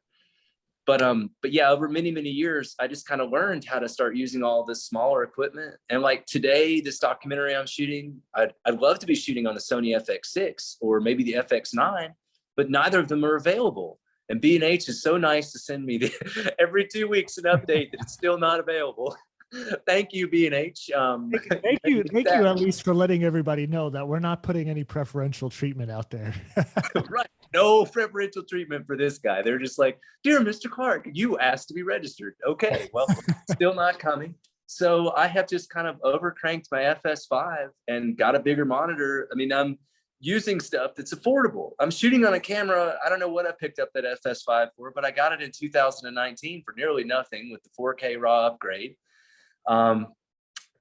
[SPEAKER 2] But yeah, over many years, I just kind of learned how to start using all this smaller equipment. And like today, this documentary I'm shooting, I'd love to be shooting on the Sony FX6 or maybe the FX9, but neither of them are available. And B&H is so nice to send me every 2 weeks an update that it's still not available. Thank you, B&H.
[SPEAKER 1] Thank you at least for letting everybody know that we're not putting any preferential treatment out there.
[SPEAKER 2] Right. No preferential treatment for this guy. They're just like, dear Mr. Clark, you asked to be registered. Okay, well, still not coming. So I have just kind of overcranked my FS5 and got a bigger monitor. I mean, I'm using stuff that's affordable. I'm shooting on a camera. I don't know what I picked up that FS5 for, but I got it in 2019 for nearly nothing with the 4K RAW upgrade.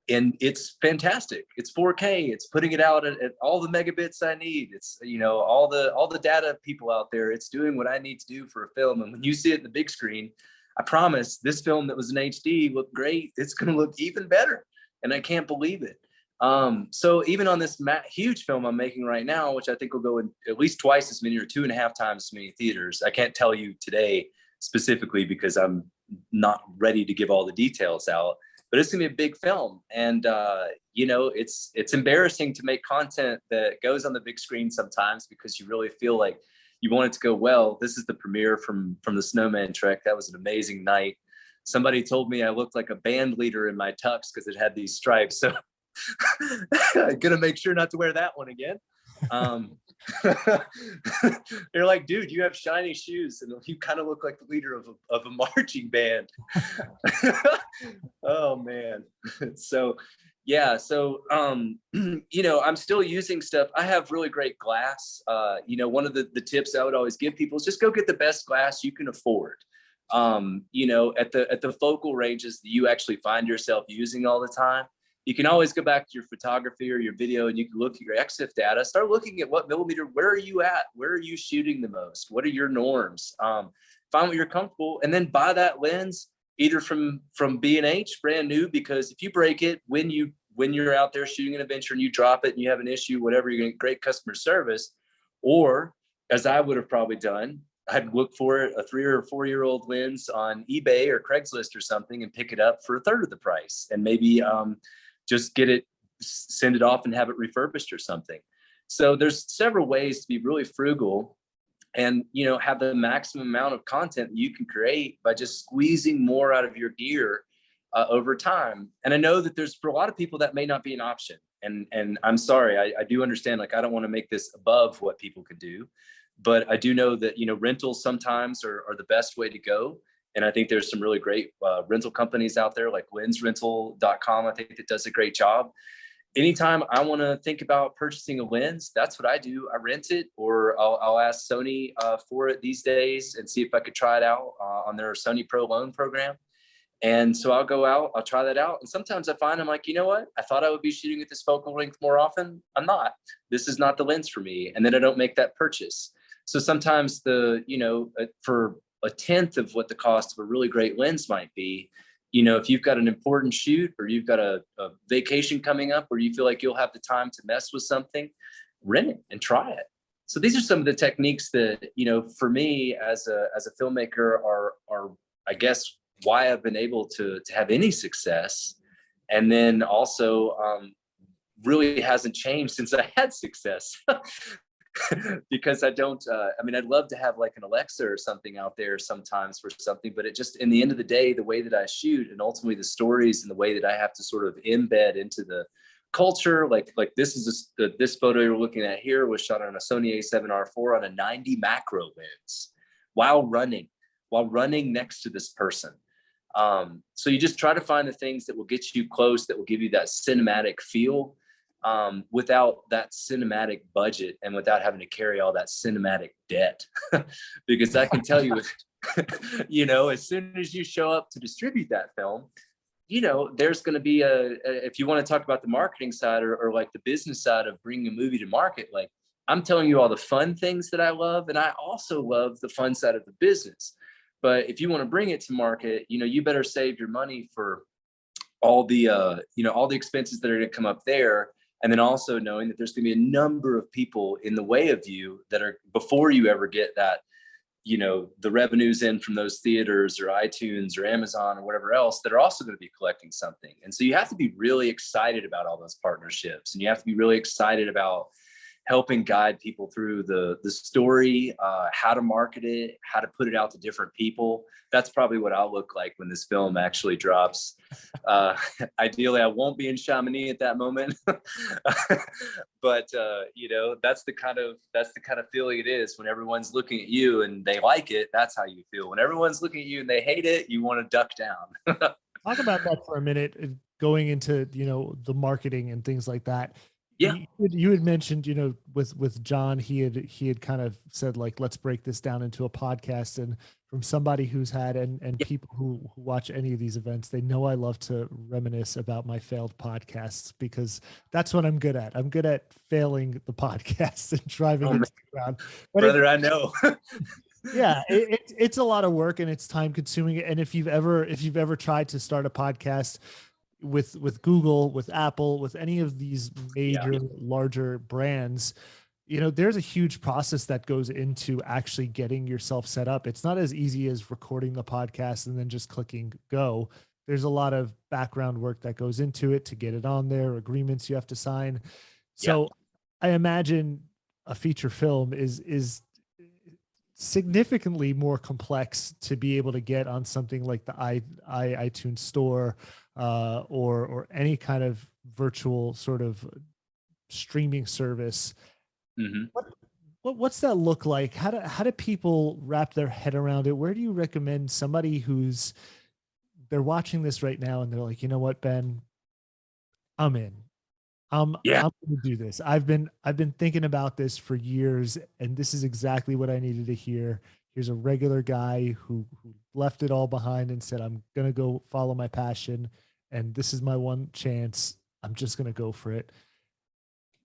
[SPEAKER 2] And it's fantastic. It's 4K. It's putting it out at all the megabits I need. It's, you know, all the data people out there. It's doing what I need to do for a film. And when you see it in the big screen, I promise this film that was in HD looked great. It's going to look even better. And I can't believe it. So even on this huge film I'm making right now, which I think will go in at least twice as many or 2.5 times as many theaters. I can't tell you today specifically because I'm not ready to give all the details out. But it's gonna be a big film, and you know, it's embarrassing to make content that goes on the big screen sometimes because you really feel like you want it to go well. This is the premiere from the Snowman trek. That was an amazing night. Somebody told me I looked like a band leader in my tux because it had these stripes. So I'm gonna make sure not to wear that one again. They're like, dude, you have shiny shoes and you kind of look like the leader of a marching band. Oh man. So yeah, so you know, I'm still using stuff. I have really great glass. You know, one of the tips I would always give people is just go get the best glass you can afford. You know, at the focal ranges that you actually find yourself using all the time. You can always go back to your photography or your video and you can look at your EXIF data, start looking at what millimeter, where are you at? Where are you shooting the most? What are your norms? Find what you're comfortable and then buy that lens either from B&H brand new, because if you break it when you're out there shooting an adventure and you drop it and you have an issue, whatever, you're gonna get great customer service. Or as I would have probably done, I'd look for a 3 or 4 year old lens on eBay or Craigslist or something and pick it up for a third of the price, and maybe just send it off and have it refurbished or something. So there's several ways to be really frugal and, you know, have the maximum amount of content that you can create by just squeezing more out of your gear over time. And I know that there's, for a lot of people, that may not be an option. And I'm sorry, I do understand, like, I don't want to make this above what people could do, but I do know that, you know, rentals sometimes are the best way to go. And I think there's some really great rental companies out there, like lensrental.com. I think that does a great job. Anytime I want to think about purchasing a lens, that's what I do. I rent it, or I'll ask Sony for it these days and see if I could try it out on their Sony Pro loan program. And so I'll go out, I'll try that out. And sometimes I find, I'm like, you know what? I thought I would be shooting at this focal length more often. I'm not. This is not the lens for me. And then I don't make that purchase. So sometimes for a tenth of what the cost of a really great lens might be, you know, if you've got an important shoot, or you've got a vacation coming up, or you feel like you'll have the time to mess with something, rent it and try it. So these are some of the techniques that, you know, for me as a filmmaker are I guess why I've been able to have any success. And then also really hasn't changed since I had success. Because I'd love to have like an Alexa or something out there sometimes for something, but it just, in the end of the day, the way that I shoot, and ultimately the stories and the way that I have to sort of embed into the culture, like this photo you're looking at here was shot on a Sony A7R4 on a 90 macro lens while running next to this person. So you just try to find the things that will get you close, that will give you that cinematic feel, without that cinematic budget and without having to carry all that cinematic debt. Because I can tell you, you know, as soon as you show up to distribute that film, you know, there's going to be if you want to talk about the marketing side or like the business side of bringing a movie to market, like, I'm telling you all the fun things that I love. And I also love the fun side of the business. But if you want to bring it to market, you know, you better save your money for all the, all the expenses that are going to come up there. And then also knowing that there's going to be a number of people in the way of you that are, before you ever get that, you know, the revenues in from those theaters or iTunes or Amazon or whatever else, that are also going to be collecting something. And so you have to be really excited about all those partnerships, and you have to be really excited about helping guide people through the story, how to market it, how to put it out to different people. That's probably what I'll look like when this film actually drops. Ideally, I won't be in Chamonix at that moment, but you know, that's the kind of feeling it is when everyone's looking at you and they like it. That's how you feel. When everyone's looking at you and they hate it, you want to duck down.
[SPEAKER 1] Talk about that for a minute, going into, you know, the marketing and things like that.
[SPEAKER 2] Yeah.
[SPEAKER 1] You had mentioned, you know, with John, he had kind of said, like, let's break this down into a podcast. And from somebody who's had, and people who watch any of these events, they know I love to reminisce about my failed podcasts, because that's what I'm good at. I'm good at failing the podcast and driving it to the ground. But
[SPEAKER 2] brother, I know.
[SPEAKER 1] Yeah, it's a lot of work and it's time consuming. And if you've ever tried to start a podcast with Google, with Apple, with any of these major larger brands, you know, there's a huge process that goes into actually getting yourself set up. It's not as easy as recording the podcast and then just clicking go. There's a lot of background work that goes into it to get it on there, agreements you have to sign. So I imagine a feature film is significantly more complex to be able to get on something like the iTunes store, or any kind of virtual sort of streaming service.
[SPEAKER 2] Mm-hmm.
[SPEAKER 1] What's that look like? How do people wrap their head around it? Where do you recommend somebody they're watching this right now and they're like, you know what, Ben, I'm in. I'm going to do this. I've been thinking about this for years, and this is exactly what I needed to hear. Here's a regular guy who left it all behind and said, I'm going to go follow my passion, and this is my one chance. I'm just going to go for it.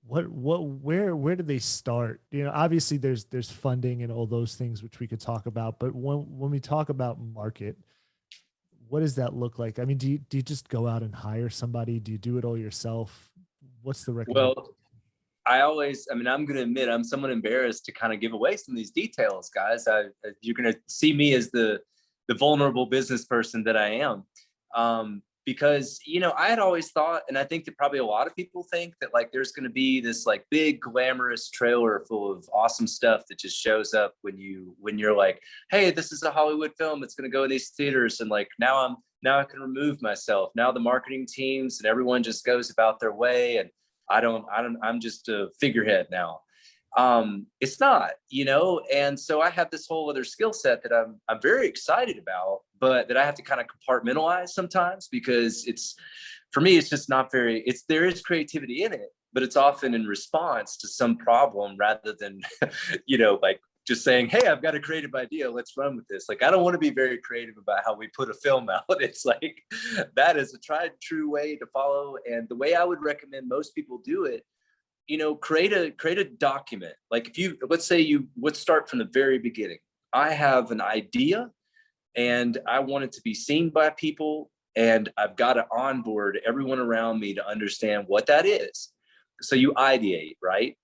[SPEAKER 1] Where do they start? You know, obviously there's funding and all those things, which we could talk about, but when we talk about market, what does that look like? I mean, do you just go out and hire somebody? Do you do it all yourself? What's the recommendation?
[SPEAKER 2] Well, I mean, I'm going to admit I'm somewhat embarrassed to kind of give away some of these details, guys. You're going to see me as the vulnerable business person that I am. Because, you know, I had always thought, and I think that probably a lot of people think that like there's going to be this like big glamorous trailer full of awesome stuff that just shows up when you're like, hey, this is a Hollywood film that's going to go in these theaters, and like now I can remove myself. Now the marketing teams and everyone just goes about their way, and I'm just a figurehead now. It's not, you know, and so I have this whole other skill set that I'm very excited about, but that I have to kind of compartmentalize sometimes, because for me, it's just not very, there is creativity in it, but it's often in response to some problem rather than, you know, like just saying, hey, I've got a creative idea, let's run with this. Like, I don't want to be very creative about how we put a film out. It's like, that is a tried and true way to follow. And the way I would recommend most people do it, you know, create a document. Like let's start from the very beginning. I have an idea and I want it to be seen by people, and I've got to onboard everyone around me to understand what that is. So you ideate, right?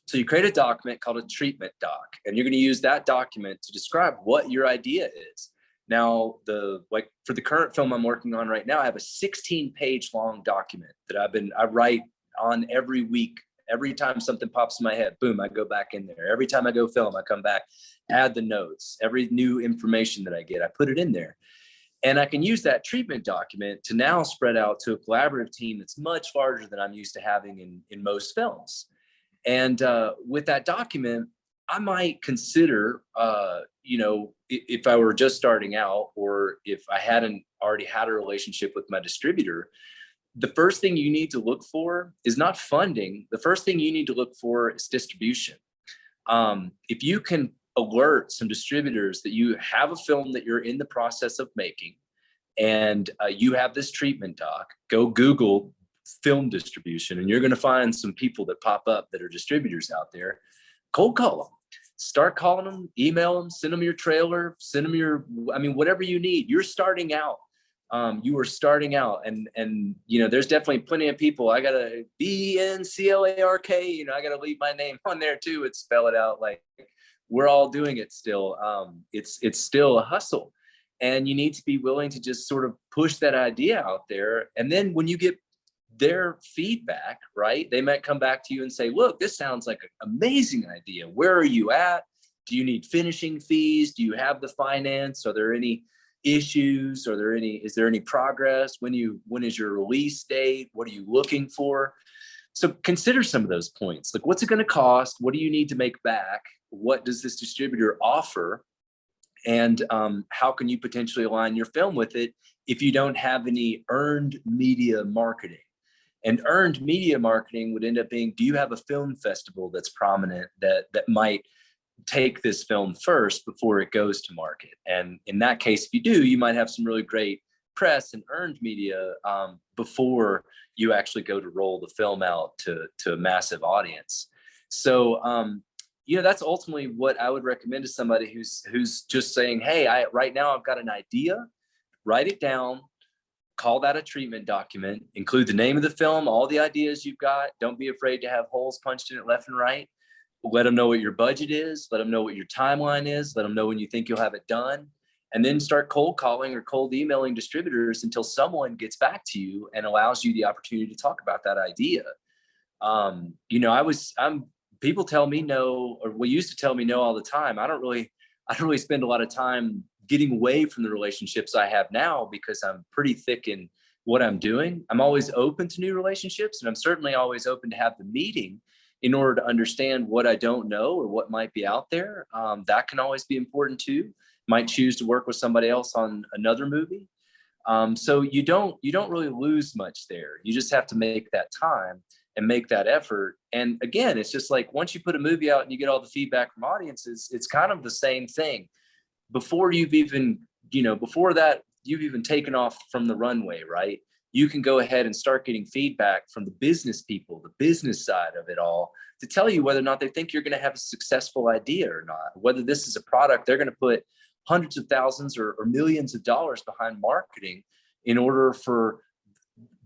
[SPEAKER 2] So you create a document called a treatment doc, and you're going to use that document to describe what your idea is. Now, for the current film I'm working on right now, I have a 16-page long document that I write on every week. Every time something pops in my head, boom, I go back in there. Every time I go film, I come back, add the notes. Every new information that I get, I put it in there. And I can use that treatment document to now spread out to a collaborative team that's much larger than I'm used to having in most films. And with that document, I might consider, you know, if I were just starting out, or if I hadn't already had a relationship with my distributor, the first thing you need to look for is not funding. The first thing you need to look for is distribution. If you can alert some distributors that you have a film that you're in the process of making, and you have this treatment doc, go Google film distribution, and you're going to find some people that pop up that are distributors out there. Cold call them. Start calling them, email them, send them your trailer, send them whatever you need. You're starting out. You were starting out, and you know, there's definitely plenty of people. I gotta BNCLARK, you know, I gotta leave my name on there too and spell it out. Like, we're all doing it still. It's still a hustle, and you need to be willing to just sort of push that idea out there. And then when you get their feedback, right, they might come back to you and say, look, this sounds like an amazing idea. Where are you at? Do you need finishing fees? Do you have the finance? Are there any issues? Is there any progress? When is your release date? What are you looking for? So consider some of those points. Like, what's it going to cost? What do you need to make back? What does this distributor offer? And how can you potentially align your film with it if you don't have any earned media marketing? And earned media marketing would end up being, do you have a film festival that's prominent that might take this film first before it goes to market? And in that case, if you do, you might have some really great press and earned media before you actually go to roll the film out to a massive audience. So, you know, that's ultimately what I would recommend to somebody who's just saying, hey, right now I've got an idea. Write it down, call that a treatment document, include the name of the film, all the ideas you've got. Don't be afraid to have holes punched in it left and right. Let them know what your budget is. Let them know what your timeline is. Let them know when you think you'll have it done. And then start cold calling or cold emailing distributors until someone gets back to you and allows you the opportunity to talk about that idea. You know, people tell me no, or we used to tell me no all the time. I don't really spend a lot of time getting away from the relationships I have now, because I'm pretty thick in what I'm doing. I'm always open to new relationships, and I'm certainly always open to have the meeting in order to understand what I don't know or what might be out there. That can always be important too. Might choose to work with somebody else on another movie. So you don't really lose much there. You just have to make that time and make that effort. And again, it's just like, once you put a movie out and you get all the feedback from audiences, it's kind of the same thing. Before you've even taken off from the runway, right? You can go ahead and start getting feedback from the business people, the business side of it all, to tell you whether or not they think you're going to have a successful idea or not, whether this is a product they're going to put hundreds of thousands or millions of dollars behind marketing in order for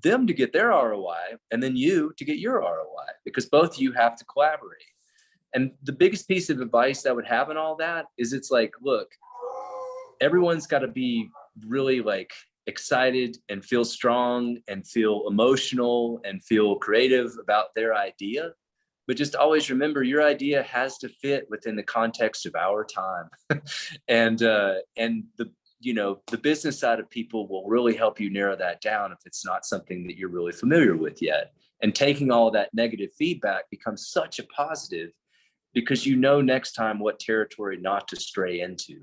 [SPEAKER 2] them to get their ROI and then you to get your ROI, because both of you have to collaborate. And the biggest piece of advice I would have in all that is, it's like, look, everyone's got to be really like excited and feel strong and feel emotional and feel creative about their idea. But just always remember, your idea has to fit within the context of our time. and the the business side of people will really help you narrow that down if it's not something that you're really familiar with yet. And taking all of that negative feedback becomes such a positive, because you know next time what territory not to stray into.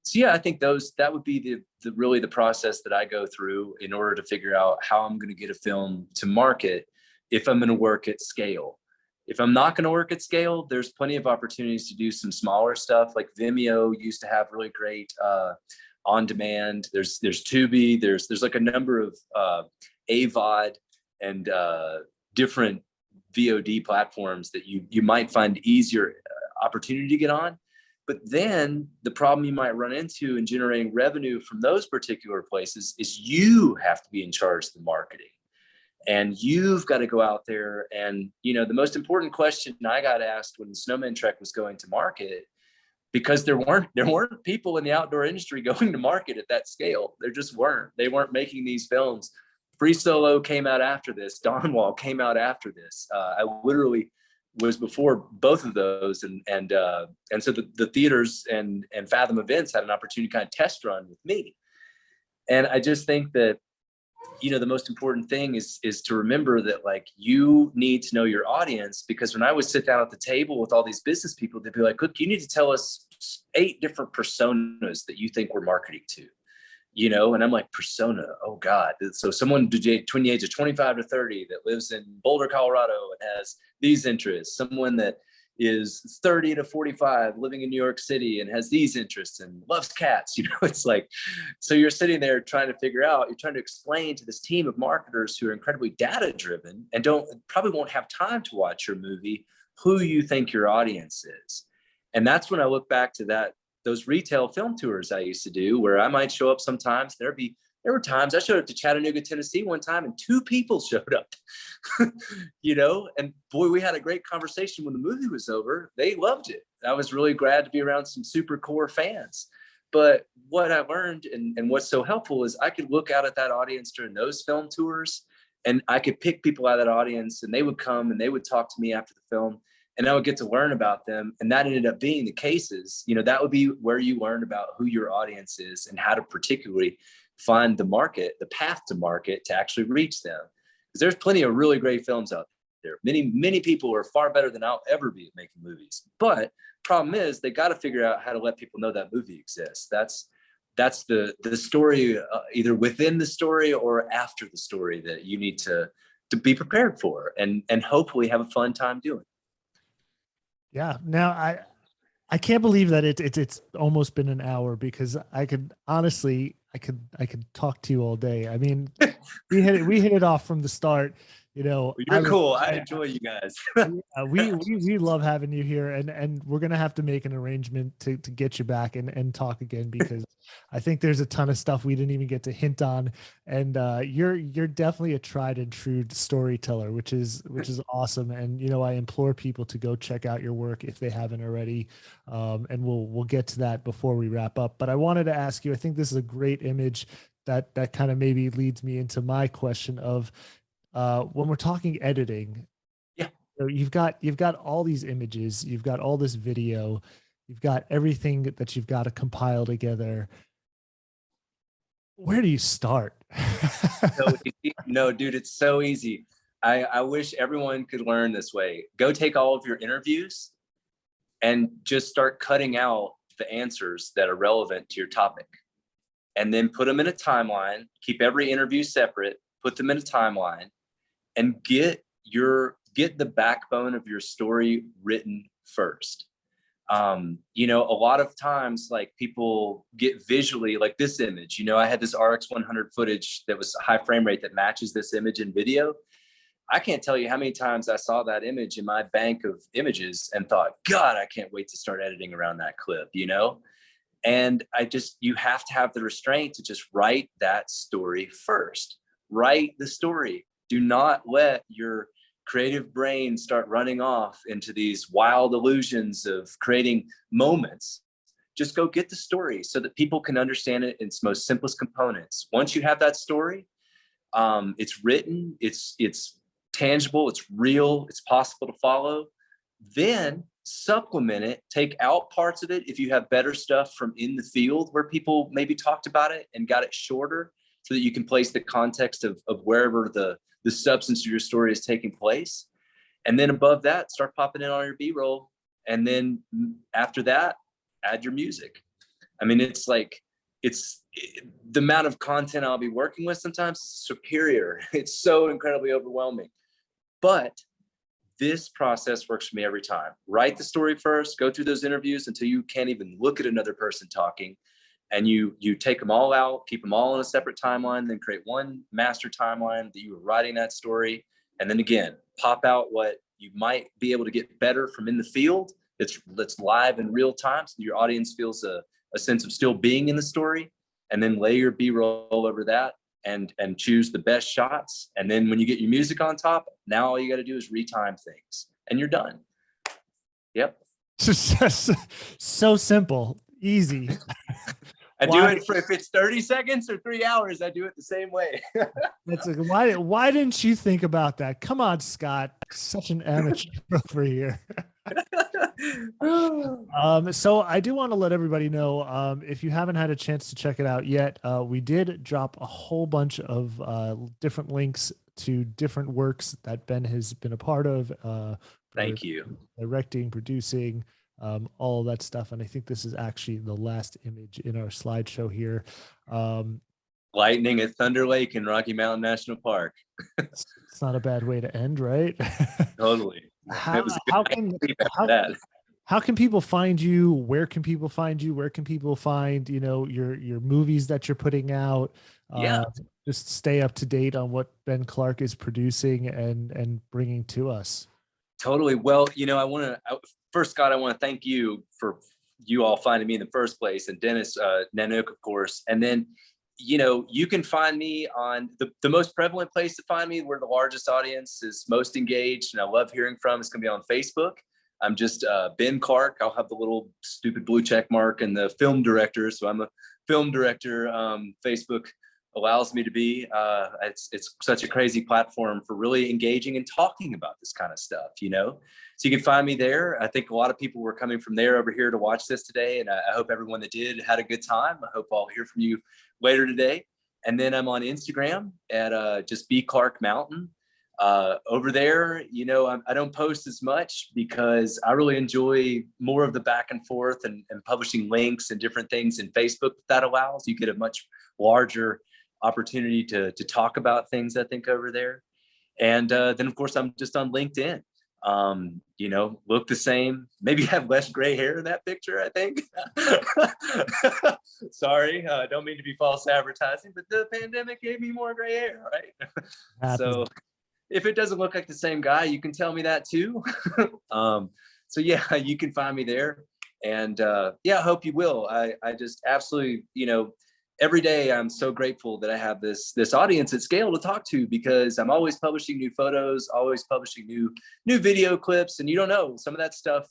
[SPEAKER 2] So yeah, I think that would be really the process that I go through in order to figure out how I'm going to get a film to market if I'm going to work at scale. If I'm not going to work at scale, there's plenty of opportunities to do some smaller stuff. Like Vimeo used to have really great on demand. There's Tubi. There's like a number of AVOD and different VOD platforms that you might find easier opportunity to get on. But then the problem you might run into in generating revenue from those particular places is you have to be in charge of the marketing. And you've got to go out there and, the most important question I got asked when the Snowman Trek was going to market, because there weren't people in the outdoor industry going to market at that scale. There just weren't. They weren't making these films. Free Solo came out after this. Dawnwall came out after this. I literally was before both of those, and so the theaters and Fathom Events had an opportunity to kind of test run with me. And I just think that the most important thing is to remember that, like, you need to know your audience, because when I would sit down at the table with all these business people, they'd be like, look, you need to tell us 8 different personas that you think we're marketing to, and I'm like, persona, oh God. So someone between the age of 25 to 30 that lives in Boulder, Colorado and has these interests, someone that is 30 to 45 living in New York City and has these interests and loves cats. It's like, so you're sitting there trying to explain to this team of marketers who are incredibly data driven and probably won't have time to watch your movie, who you think your audience is. And that's when I look back to those retail film tours I used to do, where I might show up sometimes. There were times I showed up to Chattanooga, Tennessee one time, and 2 people showed up, and boy, we had a great conversation when the movie was over. They loved it. I was really glad to be around some super core fans. But what I learned and what's so helpful is I could look out at that audience during those film tours, and I could pick people out of that audience, and they would come and they would talk to me after the film, and I would get to learn about them. And that ended up being the cases. That would be where you learn about who your audience is and how to particularly find the path to market to actually reach them. Because there's plenty of really great films out there. Many people are far better than I'll ever be at making movies. But problem is, they got to figure out how to let people know that movie exists. That's the story, either within the story or after the story, that you need to be prepared for and hopefully have a fun time doing.
[SPEAKER 1] Yeah. Now I can't believe that it's almost been an hour, because I could talk to you all day. I mean, we hit it off from the start.
[SPEAKER 2] You're cool. I enjoy you guys.
[SPEAKER 1] we love having you here, and we're gonna have to make an arrangement to get you back and talk again, because I think there's a ton of stuff we didn't even get to hint on, and you're definitely a tried and true storyteller, which is awesome. And I implore people to go check out your work if they haven't already, and we'll get to that before we wrap up. But I wanted to ask you, I think this is a great image that kind of maybe leads me into my question of, when we're talking editing,
[SPEAKER 2] yeah,
[SPEAKER 1] you've got all these images, you've got all this video, you've got everything that you've got to compile together. Where do you start?
[SPEAKER 2] No, dude, it's so easy. I wish everyone could learn this way. Go take all of your interviews and just start cutting out the answers that are relevant to your topic, and then put them in a timeline. Keep every interview separate, put them in a timeline, and get the backbone of your story written first. A lot of times, like, people get visually, like this image, I had this RX 100 footage that was a high frame rate that matches this image in video. I can't tell you how many times I saw that image in my bank of images and thought, God, I can't wait to start editing around that clip, And you have to have the restraint to just write that story first. write the story. Do not let your creative brain start running off into these wild illusions of creating moments. Just go get the story so that people can understand it in its most simplest components. Once you have that story, it's written, it's tangible, it's real, it's possible to follow. Then supplement it, take out parts of it if you have better stuff from in the field where people maybe talked about it and got it shorter, so that you can place the context of wherever the substance of your story is taking place. And then above that, start popping in on your B-roll. And then after that, add your music. I mean, it's the amount of content I'll be working with sometimes is superior. It's so incredibly overwhelming. But this process works for me every time. Write the story first, go through those interviews until you can't even look at another person talking. And you take them all out, keep them all on a separate timeline, then create one master timeline that you were writing that story. And then again, pop out what you might be able to get better from in the field that's live in real time, so your audience feels a sense of still being in the story. And then lay your B-roll over that and choose the best shots. And then when you get your music on top, now all you got to do is retime things and you're done. Yep.
[SPEAKER 1] So simple, easy.
[SPEAKER 2] I do it for, if it's 30 seconds or 3 hours, I do it the same way.
[SPEAKER 1] It's like, why didn't you think about that? Come on, Scott, such an amateur over here. So I do want to let everybody know, if you haven't had a chance to check it out yet, we did drop a whole bunch of different links to different works that Ben has been a part of.
[SPEAKER 2] Thank you.
[SPEAKER 1] Directing, producing, all of that stuff. And I think this is actually the last image in our slideshow here.
[SPEAKER 2] Lightning at Thunder Lake in Rocky Mountain National Park.
[SPEAKER 1] It's not a bad way to end, right?
[SPEAKER 2] Totally.
[SPEAKER 1] How can people find you? Where can people find you? Where can people find, your movies that you're putting out?
[SPEAKER 2] Yeah.
[SPEAKER 1] Just stay up to date on what Ben Clark is producing and bringing to us.
[SPEAKER 2] Totally. Well, first, Scott, I want to thank you for you all finding me in the first place, and Dennis Nanook, of course. And then, you can find me on the most prevalent place to find me, where the largest audience is most engaged and I love hearing from. It's going to be on Facebook. I'm just Ben Clark. I'll have the little stupid blue check mark and the film director. So I'm a film director. Facebook allows me to be. It's such a crazy platform for really engaging and talking about this kind of stuff, So you can find me there. I think a lot of people were coming from there over here to watch this today, and I hope everyone that did had a good time. I hope I'll hear from you later today. And then I'm on Instagram at just B Clark Mountain. Over there, I don't post as much because I really enjoy more of the back and forth and publishing links and different things in Facebook that allows. You get a much larger opportunity to talk about things, I think, over there. And then, of course, I'm just on LinkedIn. Look the same, maybe have less gray hair in that picture, I think. Sorry, don't mean to be false advertising, but the pandemic gave me more gray hair, right? So if it doesn't look like the same guy, you can tell me that too. So yeah, you can find me there. And yeah, I hope you will. I just absolutely, every day I'm so grateful that I have this audience at scale to talk to, because I'm always publishing new photos, always publishing new video clips, and you don't know, some of that stuff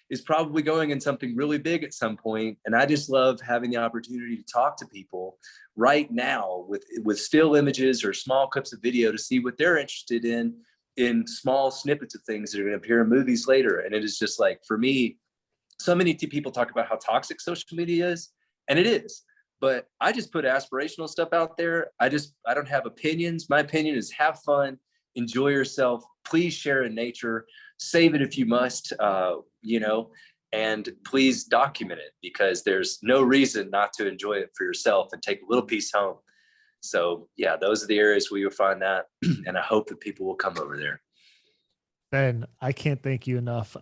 [SPEAKER 2] is probably going in something really big at some point. And I just love having the opportunity to talk to people right now with still images or small clips of video to see what they're interested in small snippets of things that are going to appear in movies later. And it is just like, for me, so many people talk about how toxic social media is, and it is. But I just put aspirational stuff out there. I don't have opinions. My opinion is have fun, enjoy yourself. Please share in nature, save it if you must, and please document it, because there's no reason not to enjoy it for yourself and take a little piece home. So yeah, those are the areas where you'll find that. And I hope that people will come over there.
[SPEAKER 1] Ben, I can't thank you enough.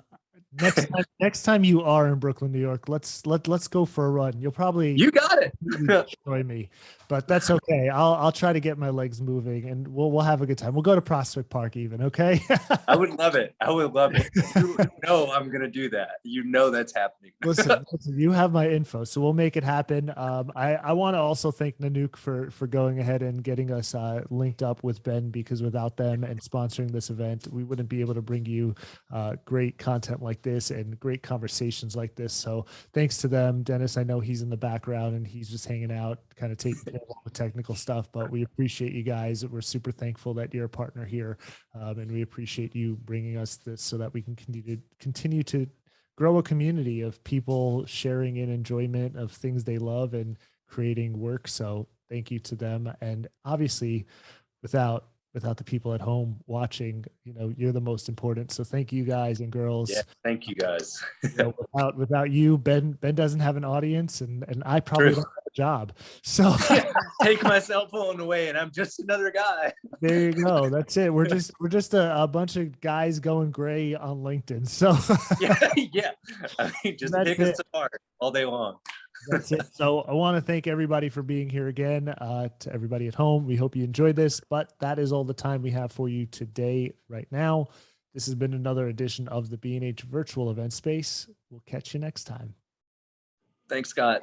[SPEAKER 1] Next time you are in Brooklyn, New York, let's go for a run. You'll probably
[SPEAKER 2] You got it.
[SPEAKER 1] destroy me, but that's okay. I'll try to get my legs moving, and we'll have a good time. We'll go to Prospect Park even. Okay.
[SPEAKER 2] I would love it. I would love it. You know I'm gonna do that. You know that's happening.
[SPEAKER 1] listen, you have my info, so we'll make it happen. I want to also thank Nanook for going ahead and getting us linked up with Ben, because without them and sponsoring this event, we wouldn't be able to bring you great content like this and great conversations like this. So thanks to them. Dennis, I know he's in the background and he's just hanging out, kind of taking care of all the technical stuff, but we appreciate you guys. We're super thankful that you're a partner here, and we appreciate you bringing us this so that we can continue to grow a community of people sharing in enjoyment of things they love and creating work. So thank you to them. And obviously, without the people at home watching, you're the most important. So thank you guys and girls.
[SPEAKER 2] Yeah, thank you guys.
[SPEAKER 1] Without you, Ben doesn't have an audience, and I probably don't have a job. So
[SPEAKER 2] take my cell phone away and I'm just another guy.
[SPEAKER 1] There you go. That's it. We're just a bunch of guys going gray on LinkedIn. So
[SPEAKER 2] yeah. I mean, just pick us apart all day long.
[SPEAKER 1] That's it. So I want to thank everybody for being here again. To everybody at home, we hope you enjoyed this, but that is all the time we have for you today, right now. This has been another edition of the B&H Virtual Event Space. We'll catch you next time.
[SPEAKER 2] Thanks, Scott.